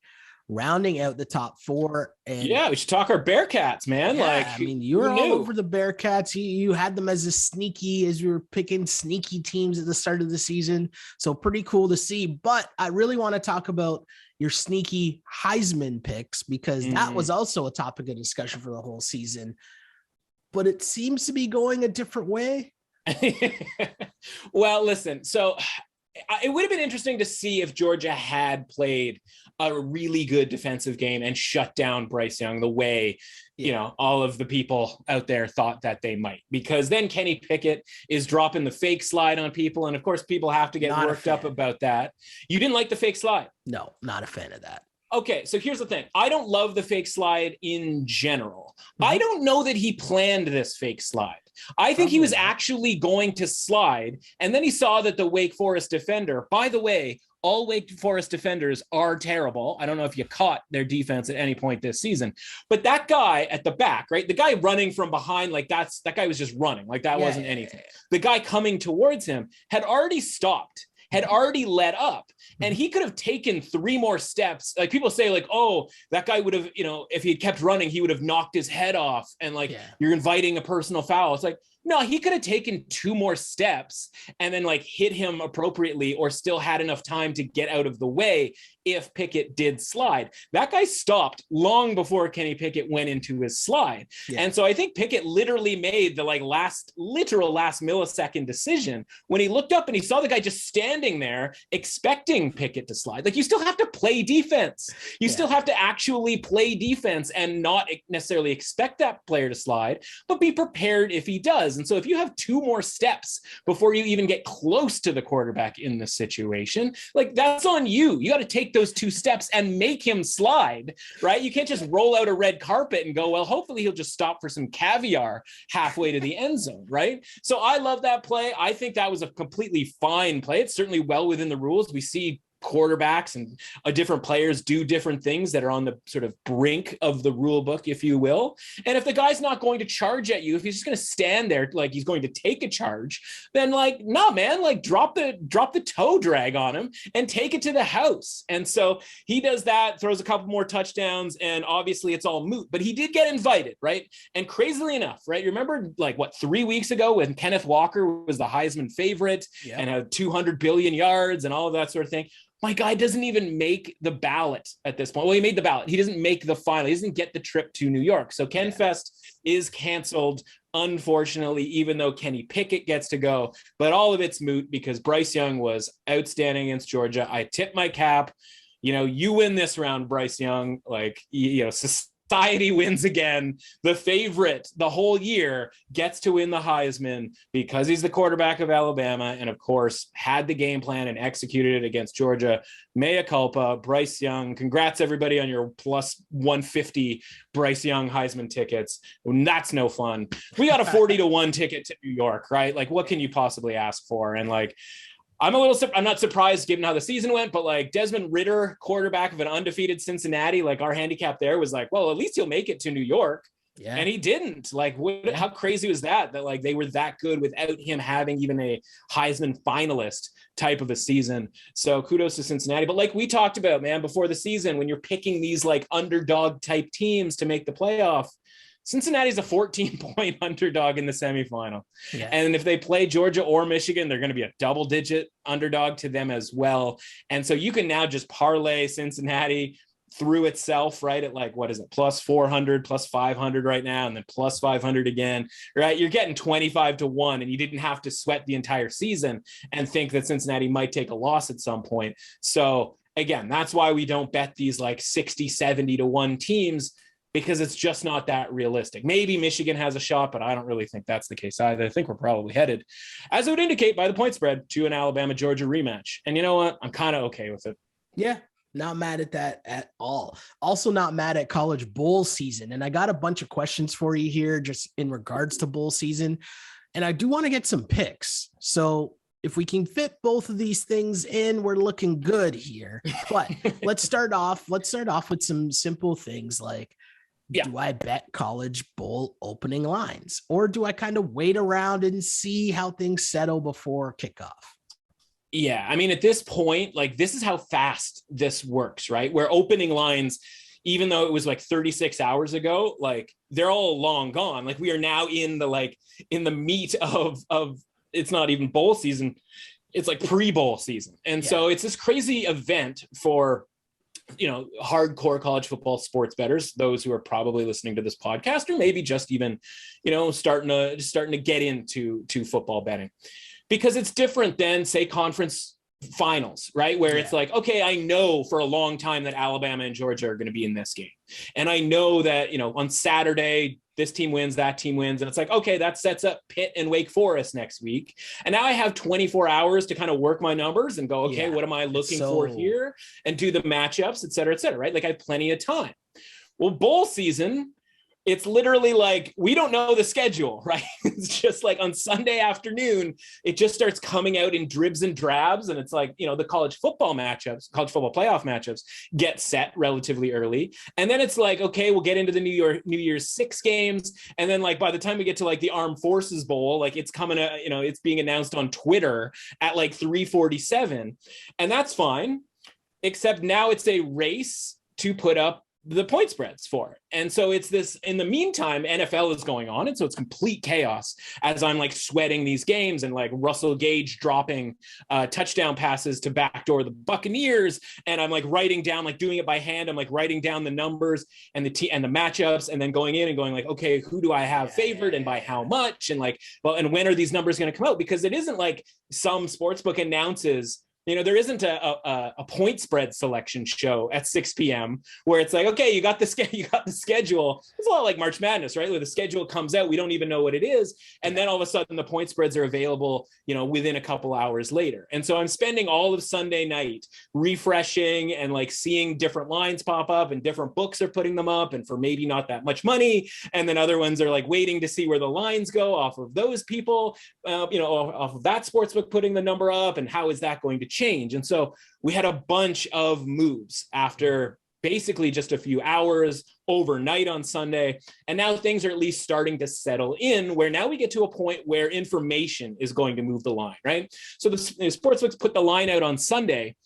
rounding out the top 4. And we should talk our Bearcats, man. You were all over the Bearcats. You had them as you were picking sneaky teams at the start of the season. So pretty cool to see. But I really want to talk about your sneaky Heisman picks because that was also a topic of discussion for the whole season. But it seems to be going a different way. Well, listen, so it would have been interesting to see if Georgia had played a really good defensive game and shut down Bryce Young the way, all of the people out there thought that they might, because then Kenny Pickett is dropping the fake slide on people. And of course, people have to get worked up about that. You didn't like the fake slide? No, not a fan of that. Okay, so here's the thing. I don't love the fake slide in general. I don't know that he planned this fake slide. I think he was actually going to slide, and then he saw that the Wake Forest defender, by the way, all Wake Forest defenders are terrible. I don't know if you caught their defense at any point this season, but that guy at the back, right? The guy running from behind, like that guy was just running. Like that wasn't anything. The guy coming towards him had already stopped, had already let up, and he could have taken 3 more steps. Like people say like, oh, that guy would have, if he had kept running, he would have knocked his head off. And like, you're inviting a personal foul. It's like, no, he could have taken 2 more steps and then like hit him appropriately, or still had enough time to get out of the way if Pickett did slide. That guy stopped long before Kenny Pickett went into his slide. Yeah. And so I think Pickett literally made the last millisecond decision when he looked up and he saw the guy just standing there expecting Pickett to slide. Like, you still have to play defense. You still have to actually play defense and not necessarily expect that player to slide, but be prepared if he does. And so if you have 2 more steps before you even get close to the quarterback in this situation, like, that's on you. You got to take those 2 steps and make him slide, right? You can't just roll out a red carpet and go, well, hopefully he'll just stop for some caviar halfway to the end zone, right? So I love that play. I think that was a completely fine play. It's certainly well within the rules. We see quarterbacks and different players do different things that are on the sort of brink of the rule book, if you will. And if the guy's not going to charge at you, if he's just going to stand there like he's going to take a charge, then like, no, man, like drop the toe drag on him and take it to the house. And so he does that, throws a couple more touchdowns, and obviously it's all moot, but he did get invited, right? And crazily enough, right? You remember 3 weeks ago when Kenneth Walker was the Heisman favorite and had 200 billion yards and all of that sort of thing? My guy doesn't even make the ballot at this point. Well, he made the ballot. He doesn't make the final. He doesn't get the trip to New York. So Ken Fest is canceled, unfortunately, even though Kenny Pickett gets to go. But all of it's moot because Bryce Young was outstanding against Georgia. I tip my cap. You win this round, Bryce Young. Society wins again. The favorite the whole year gets to win the Heisman because he's the quarterback of Alabama, and of course had the game plan and executed it against Georgia. Mea culpa, Bryce Young. Congrats everybody on your plus 150 Bryce Young Heisman tickets. That's no fun. We got a 40-1 ticket to New York, right? Like, what can you possibly ask for? And I'm not surprised given how the season went, but Desmond Ridder, quarterback of an undefeated Cincinnati, our handicap there was well, at least he'll make it to New York. Yeah. And he didn't. How crazy was that they were that good without him having even a Heisman finalist type of a season. So kudos to Cincinnati. But we talked about, man, before the season, when you're picking these underdog type teams to make the playoff, Cincinnati's a 14-point underdog in the semifinal. Yeah. And if they play Georgia or Michigan, they're going to be a double-digit underdog to them as well. And so you can now just parlay Cincinnati through itself, right, at plus 400, plus 500 right now, and then plus 500 again, right? You're getting 25-1, and you didn't have to sweat the entire season and think that Cincinnati might take a loss at some point. So, again, that's why we don't bet these 60, 70-1 teams, because it's just not that realistic. Maybe Michigan has a shot, but I don't really think that's the case either. I think we're probably headed, as it would indicate by the point spread, to an Alabama-Georgia rematch. And you know what? I'm kind of okay with it. Yeah, not mad at that at all. Also not mad at college bowl season. And I got a bunch of questions for you here just in regards to bowl season. And I do want to get some picks. So if we can fit both of these things in, we're looking good here. But let's start off with some simple things like, do I bet college bowl opening lines, or do I kind of wait around and see how things settle before kickoff? Yeah. I mean, at this point, this is how fast this works, right? Where opening lines, even though it was 36 hours ago, they're all long gone. We are now in the meat of it's not even bowl season. It's pre-bowl season. And so it's this crazy event for hardcore college football sports bettors, those who are probably listening to this podcast, or maybe just even, starting to get into football betting, because it's different than, say, conference finals, right? Where it's like, okay, I know for a long time that Alabama and Georgia are going to be in this game. And I know that, on Saturday, this team wins, that team wins. And it's like, okay, that sets up Pitt and Wake Forest next week. And now I have 24 hours to kind of work my numbers and go, okay, what am I looking for here? And do the matchups, et cetera, right? Like I have plenty of time. Well, bowl season, it's literally like, we don't know the schedule, right? It's just like on Sunday afternoon, it just starts coming out in dribs and drabs. And it's like, the college football playoff matchups get set relatively early. And then it's like, okay, we'll get into the New Year's 6 games. And then like, by the time we get to like the Armed Forces Bowl, like it's coming, it's being announced on Twitter at like 3:47. And that's fine. Except now it's a race to put up the point spreads for it. And so it's this, in the meantime, NFL is going on. And so it's complete chaos as I'm like sweating these games and like Russell Gage dropping touchdown passes to backdoor the Buccaneers. And I'm like writing down, like doing it by hand. I'm like writing down the numbers and the matchups, and then going in and going like, okay, who do I have favored and by how much? And like, well, and when are these numbers going to come out? Because it isn't like some sportsbook announces, there isn't a point spread selection show at 6 p.m. where it's like, okay, you got the schedule. It's a lot like March Madness, right? Where the schedule comes out, we don't even know what it is. And then all of a sudden the point spreads are available, within a couple hours later. And so I'm spending all of Sunday night refreshing and like seeing different lines pop up, and different books are putting them up, and for maybe not that much money. And then other ones are like waiting to see where the lines go off of those people, off of that sportsbook putting the number up, and how is that going to change. And so we had a bunch of moves after basically just a few hours overnight on Sunday. And now things are at least starting to settle in, where now we get to a point where information is going to move the line, right? So the sportsbooks put the line out on Sunday,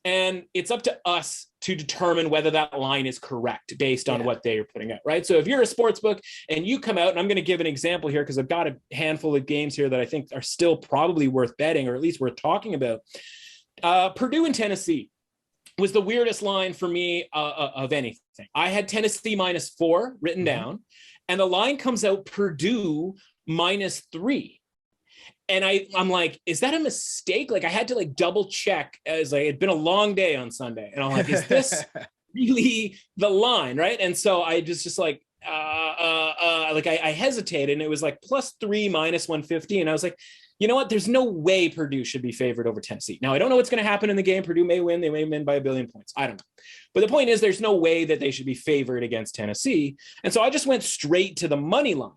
and it's up to us to determine whether that line is correct based on what they are putting out, right? So if you're a sportsbook and you come out, and I'm going to give an example here because I've got a handful of games here that I think are still probably worth betting, or at least worth talking about. Purdue and Tennessee was the weirdest line for me of anything. I had Tennessee -4 written down, and the line comes out Purdue -3. And I'm like, is that a mistake? Like I had to like double check, as like, it'd been a long day on Sunday. And I'm like, is this really the line? Right. And so I just like, I hesitated, and it was like +3 -150. And I was like, you know what? There's no way Purdue should be favored over Tennessee. Now, I don't know what's going to happen in the game. Purdue may win. They may win by 1 billion points. I don't know. But the point is, there's no way that they should be favored against Tennessee. And so I just went straight to the money line.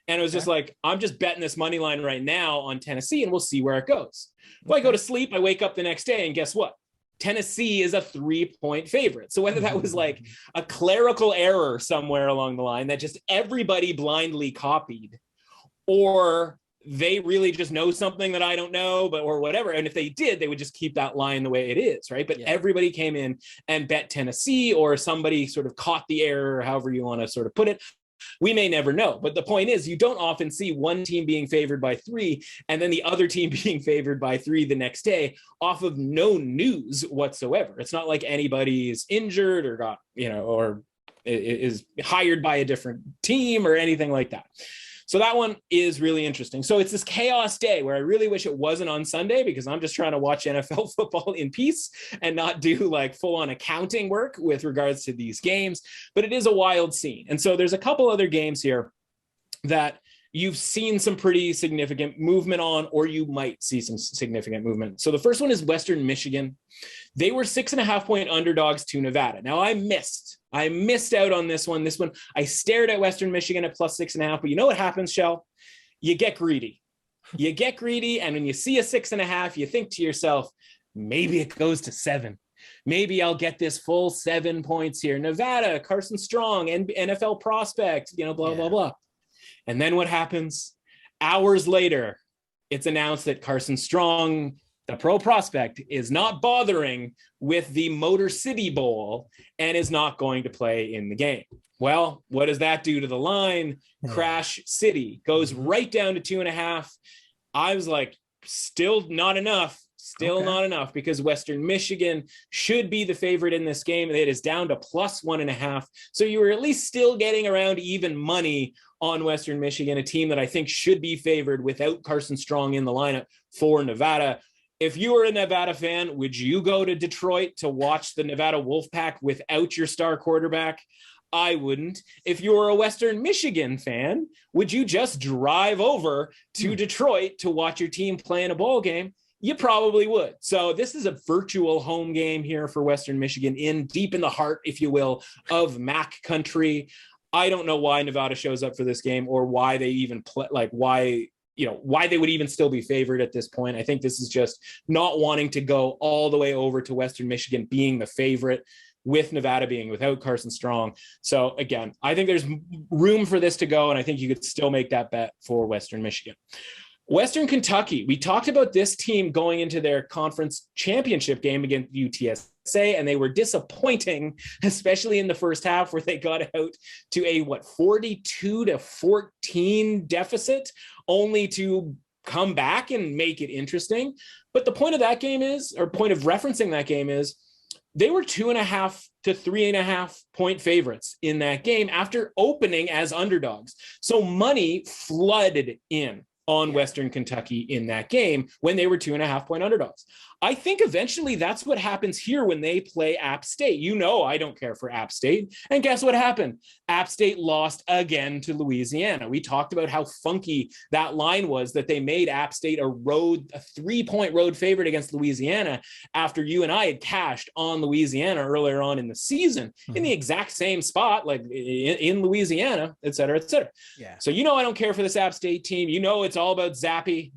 And it was just like, I'm just betting this money line right now on Tennessee, and we'll see where it goes. Well, I go to sleep. I wake up the next day, and guess what? Tennessee is a 3-point favorite. So whether that was like a clerical error somewhere along the line that just everybody blindly copied, or they really just know something that I don't know, or whatever. And if they did, they would just keep that line the way it is, right? But everybody came in and bet Tennessee, or somebody sort of caught the error, however you want to sort of put it. We may never know. But the point is, you don't often see one team being favored by 3 and then the other team being favored by 3 the next day off of no news whatsoever. It's not like anybody is injured or got, or is hired by a different team or anything like that. So that one is really interesting. So it's this chaos day where I really wish it wasn't on Sunday, because I'm just trying to watch NFL football in peace and not do like full on accounting work with regards to these games. But it is a wild scene. And so there's a couple other games here that you've seen some pretty significant movement on, or you might see some significant movement. So the first one is Western Michigan. They were 6.5-point underdogs to Nevada. Now I missed out on this one. I stared at Western Michigan at +6.5, but you know what happens, Shell? You get greedy. And when you see a 6.5, you think to yourself, maybe it goes to 7. Maybe I'll get this full 7 points here. Nevada, Carson Strong, NFL prospect, blah, blah, blah. And then what happens? Hours later, it's announced that Carson Strong, the pro prospect, is not bothering with the Motor City Bowl and is not going to play in the game. Well, what does that do to the line? Crash City goes right down to 2.5. I was like, still not enough. Not enough, because Western Michigan should be the favorite in this game. It is down to +1.5. So you were at least still getting around even money on Western Michigan, a team that I think should be favored without Carson Strong in the lineup for Nevada. If you were a Nevada fan, would you go to Detroit to watch the Nevada Wolfpack without your star quarterback? I wouldn't. If you were a Western Michigan fan, would you just drive over to Detroit to watch your team play in a bowl game? You probably would. So this is a virtual home game here for Western Michigan, deep in the heart, if you will, of MAC country. I don't know why Nevada shows up for this game or why they even play, why they would even still be favored at this point. I think this is just not wanting to go all the way over to Western Michigan being the favorite, with Nevada being without Carson Strong. So again, I think there's room for this to go, and I think you could still make that bet for Western Michigan. Western Kentucky, we talked about this team going into their conference championship game against UTSA, and they were disappointing, especially in the first half where they got out to a 42-14 deficit, only to come back and make it interesting. But the point of that game is, or point of referencing that game is, they were 2.5 to 3.5 point favorites in that game after opening as underdogs. So money flooded in on Western Kentucky in that game when they were 2.5 point underdogs. I think eventually that's what happens here when they play App State. I don't care for App State. And guess what happened? App State lost again to Louisiana. We talked about how funky that line was, that they made App State a 3-point road favorite against Louisiana after you and I had cashed on Louisiana earlier on in the season in the exact same spot, like in Louisiana, et cetera, et cetera. Yeah. So, I don't care for this App State team. It's all about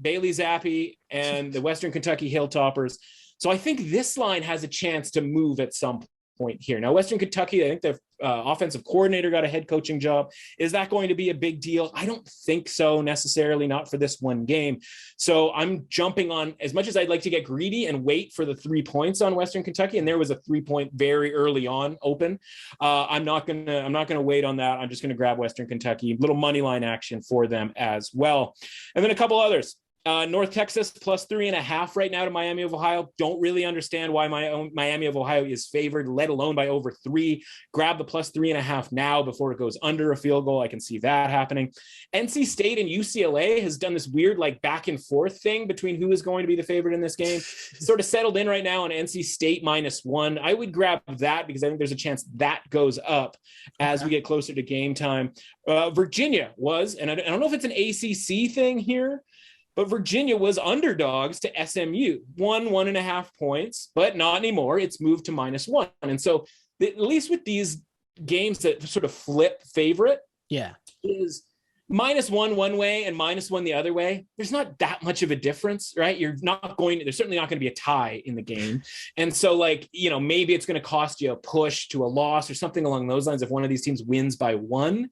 Bailey Zappi and the Western Kentucky Hilltoppers. So I think this line has a chance to move at some point here. Now, Western Kentucky, I think the offensive coordinator got a head coaching job. Is that going to be a big deal? I don't think so necessarily, not for this one game. So I'm jumping on, as much as I'd like to get greedy and wait for the 3 points on Western Kentucky, and there was a 3-point very early on open. I'm not gonna wait on that. I'm just gonna grab Western Kentucky, little money line action for them as well. And then a couple others. North Texas plus 3.5 right now to Miami of Ohio. Don't really understand why Miami of Ohio is favored, let alone by over 3. Grab the plus 3.5 now before it goes under a field goal. I can see that happening. NC State and UCLA has done this weird back and forth thing between who is going to be the favorite in this game. Sort of settled in right now on NC State -1. I would grab that because I think there's a chance that goes up as we get closer to game time. Virginia was, and I don't know if it's an ACC thing here, but Virginia was underdogs to SMU, 1.5 points, but not anymore. It's moved to -1. And so at least with these games that sort of flip favorite, is -1 one way and -1 the other way. There's not that much of a difference, right? There's certainly not going to be a tie in the game. And so maybe it's going to cost you a push to a loss or something along those lines if one of these teams wins by 1.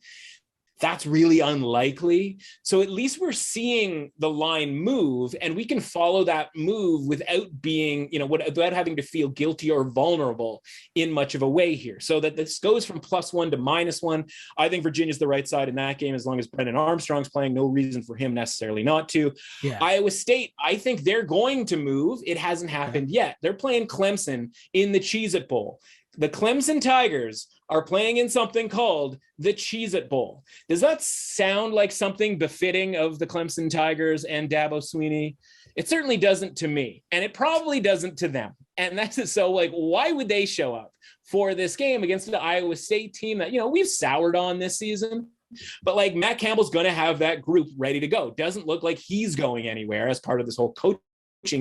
That's really unlikely. So at least we're seeing the line move, and we can follow that move without being, without having to feel guilty or vulnerable in much of a way here. So that this goes from +1 to -1. I think Virginia's the right side in that game as long as Brendan Armstrong's playing. No reason for him necessarily not to. Yeah. Iowa State, I think they're going to move. It hasn't happened yet. They're playing Clemson in the Cheez-It Bowl. The Clemson Tigers are playing in something called the Cheez-It Bowl. Does that sound like something befitting of the Clemson Tigers and Dabo Swinney? It certainly doesn't to me, and it probably doesn't to them. And that's so why would they show up for this game against the Iowa State team that, we've soured on this season? But Matt Campbell's going to have that group ready to go. Doesn't look like he's going anywhere as part of this whole coaching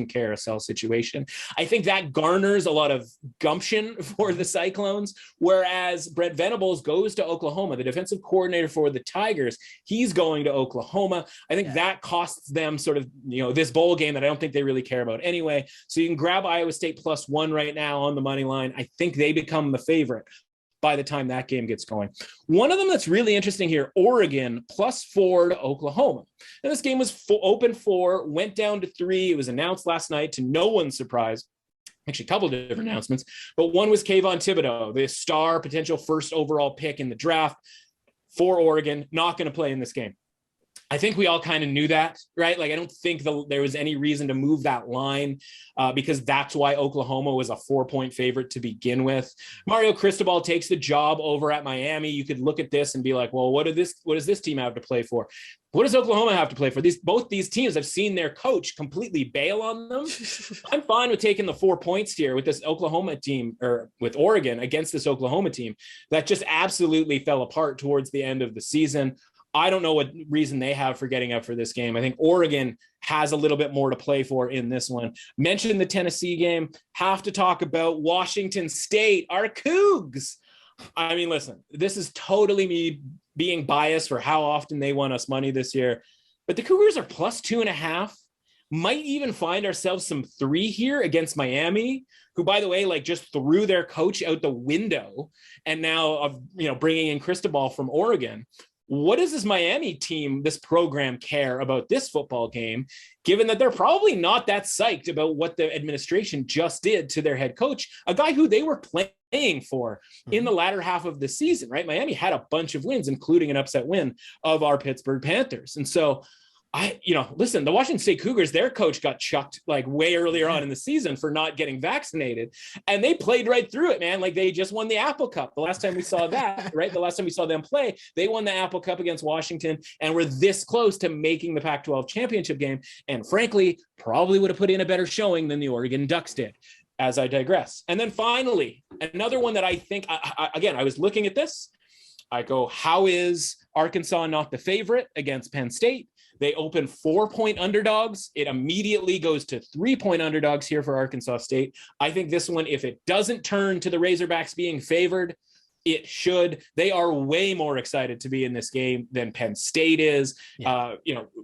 carousel situation. I think that garners a lot of gumption for the Cyclones, whereas Brent Venables goes to Oklahoma, the defensive coordinator for the Tigers. He's going to Oklahoma. I think that costs them sort of, this bowl game that I don't think they really care about anyway. So you can grab Iowa State +1 right now on the money line. I think they become the favorite by the time that game gets going. One of them that's really interesting here, Oregon +4 to Oklahoma. And this game was open 4, went down to 3. It was announced last night to no one's surprise. Actually, a couple of different announcements, but one was Kayvon Thibodeau, the star potential first overall pick in the draft for Oregon, not going to play in this game. I think we all kind of knew that, right? Like, I don't think there was any reason to move that line because that's why Oklahoma was a 4-point favorite to begin with. Mario Cristobal takes the job over at Miami. You could look at this and be like, well, what does this team have to play for? What does Oklahoma have to play for? Both these teams, I've seen their coach completely bail on them. I'm fine with taking the 4 points here with this Oklahoma team, or with Oregon against this Oklahoma team that just absolutely fell apart towards the end of the season. I don't know what reason they have for getting up for this game. I think Oregon has a little bit more to play for in this one. Mentioned the Tennessee game. Have to talk about Washington State, our Cougs. I mean, listen, this is totally me being biased for how often they won us money this year. But the Cougars are plus 2.5. Might even find ourselves some 3 here against Miami, who, by the way, like just threw their coach out the window, and now bringing in Cristobal from Oregon. What does this Miami team, this program, care about this football game, given that they're probably not that psyched about what the administration just did to their head coach, a guy who they were playing for in the latter half of the season, right? Miami had a bunch of wins, including an upset win of our Pittsburgh Panthers. And so listen, the Washington State Cougars, their coach got chucked like way earlier on in the season for not getting vaccinated, and they played right through it, man. Like, they just won the Apple Cup. The last time we saw that, right? The last time we saw them play, they won the Apple Cup against Washington and were this close to making the Pac-12 championship game. And frankly, probably would have put in a better showing than the Oregon Ducks did, as I digress. And then finally, another one that I think, I was looking at this. I go, how is Arkansas not the favorite against Penn State? They open 4-point underdogs. It immediately goes to 3-point underdogs here for Arkansas State. I think this one, if it doesn't turn to the Razorbacks being favored, it should. They are way more excited to be in this game than Penn State is. Yeah.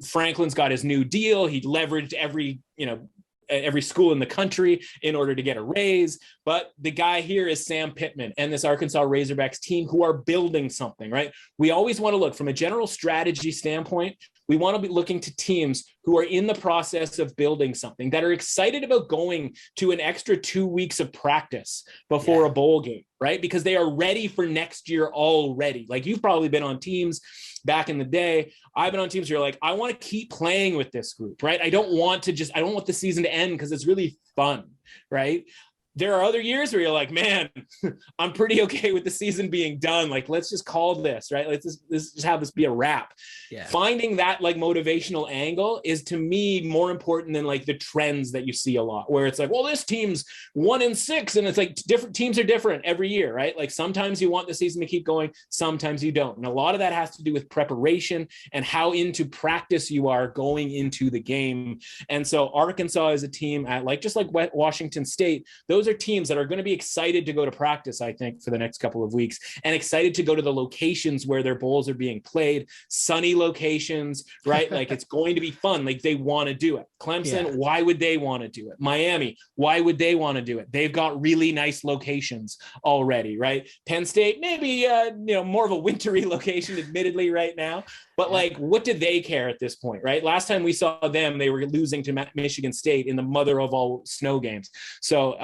Franklin's got his new deal. He leveraged every school in the country in order to get a raise. But the guy here is Sam Pittman and this Arkansas Razorbacks team who are building something, right? We always want to look from a general strategy standpoint. We want to be looking to teams who are in the process of building something, that are excited about going to an extra 2 weeks of practice before a bowl game, right? Because they are ready for next year already. Like, you've probably been on teams back in the day. I've been on teams where you're like, I want to keep playing with this group, right? I don't want the season to end because it's really fun, right? There are other years where you're like, man, I'm pretty okay with the season being done. Like, let's just call this, right? Let's just have this be a wrap. Yeah. Finding that like motivational angle is, to me, more important than like the trends that you see a lot, where it's like, well, this team's 1-6, and it's like different teams are different every year, right? Like, sometimes you want the season to keep going, sometimes you don't. And a lot of that has to do with preparation and how into practice you are going into the game. And so Arkansas is a team just like Washington State. Those are teams that are going to be excited to go to practice, I think, for the next couple of weeks, and excited to go to the locations where their bowls are being played, sunny locations, right? Like, it's going to be fun. Like, they want to do it. Clemson, why would they want to do it? Miami, why would they want to do it? They've got really nice locations already, right? Penn State, maybe, more of a wintry location, admittedly, right now. But like, what do they care at this point, right? Last time we saw them, they were losing to Michigan State in the mother of all snow games. So,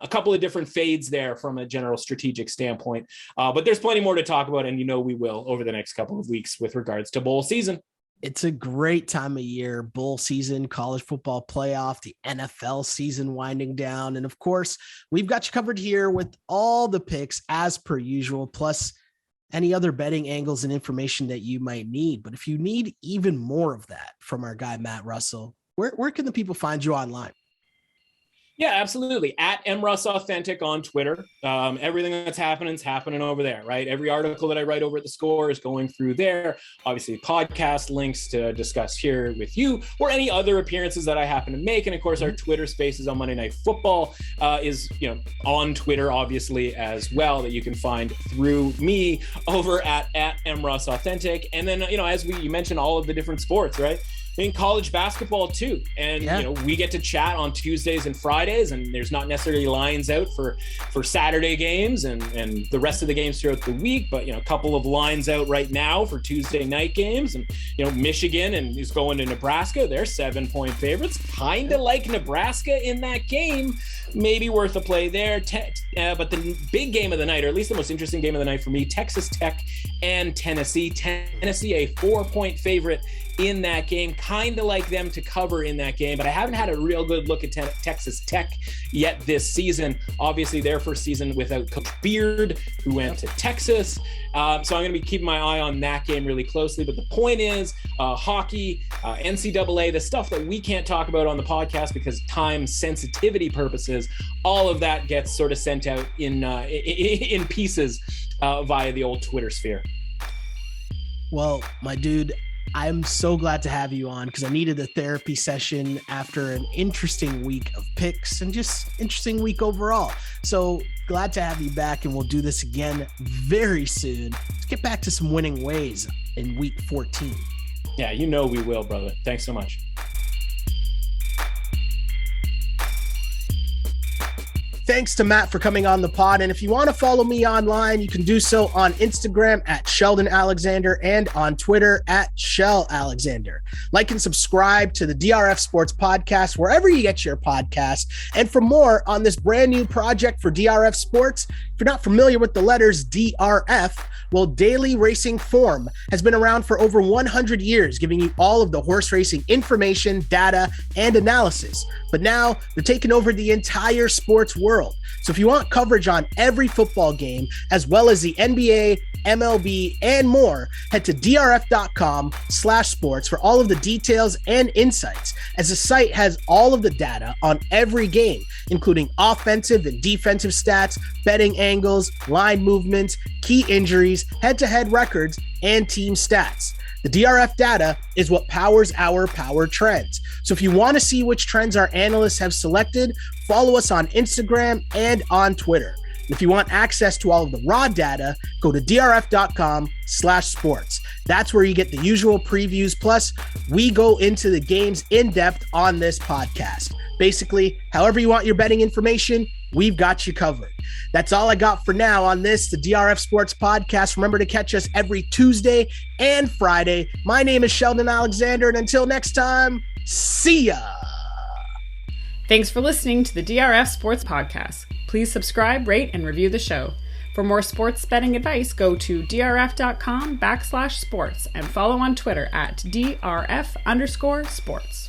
a couple of different fades there from a general strategic standpoint. But there's plenty more to talk about, and we will over the next couple of weeks with regards to bowl season. It's a great time of year, bowl season, college football playoff, the NFL season winding down. And of course, we've got you covered here with all the picks as per usual, plus any other betting angles and information that you might need. But if you need even more of that from our guy, Matt Russell, where can the people find you online? Yeah, absolutely. At MRussAuthentic on Twitter. Everything that's happening is happening over there, right? Every article that I write over at The Score is going through there. Obviously, podcast links to discuss here with you, or any other appearances that I happen to make. And of course, our Twitter Spaces on Monday Night Football is, on Twitter, obviously, as well, that you can find through me over at MRussAuthentic. And then, as you mentioned, all of the different sports, right? In college basketball too. And, we get to chat on Tuesdays and Fridays, and there's not necessarily lines out for Saturday games and the rest of the games throughout the week, but, a couple of lines out right now for Tuesday night games. And, Michigan is going to Nebraska. They're 7-point favorites, kind of like Nebraska in that game, maybe worth a play there. But the big game of the night, or at least the most interesting game of the night for me, Texas Tech and Tennessee. Tennessee, a 4-point favorite in that game, kind of like them to cover in that game, but I haven't had a real good look at Texas Tech yet this season. Obviously, their first season without Coach Beard, who went to Texas. So I'm going to be keeping my eye on that game really closely. But the point is, hockey, NCAA, the stuff that we can't talk about on the podcast because time sensitivity purposes, all of that gets sort of sent out in pieces via the old Twitter sphere. Well, my dude, I'm so glad to have you on because I needed a therapy session after an interesting week of picks and just interesting week overall. So glad to have you back, and we'll do this again very soon. Let's get back to some winning ways in week 14. Yeah, you know we will, brother. Thanks so much. Thanks to Matt for coming on the pod. And if you want to follow me online, you can do so on Instagram at Sheldon Alexander and on Twitter at Shell Alexander. Like and subscribe to the DRF Sports Podcast wherever you get your podcasts. And for more on this brand new project for DRF Sports, if you're not familiar with the letters DRF, well, Daily Racing Form has been around for over 100 years, giving you all of the horse racing information, data, and analysis. But now they're taking over the entire sports world. So if you want coverage on every football game, as well as the NBA, MLB, and more, head to drf.com/sports for all of the details and insights, as the site has all of the data on every game, including offensive and defensive stats, betting angles, line movements, key injuries, head-to-head records, and team stats. The DRF data is what powers our power trends. So if you want to see which trends our analysts have selected, follow us on Instagram and on Twitter. And if you want access to all of the raw data, go to drf.com/sports. That's where you get the usual previews. Plus, we go into the games in depth on this podcast. Basically, however you want your betting information, we've got you covered. That's all I got for now on this, the DRF Sports Podcast. Remember to catch us every Tuesday and Friday. My name is Sheldon Alexander, and until next time, see ya. Thanks for listening to the DRF Sports Podcast. Please subscribe, rate, and review the show. For more sports betting advice, go to drf.com/sports and follow on Twitter at DRF_sports.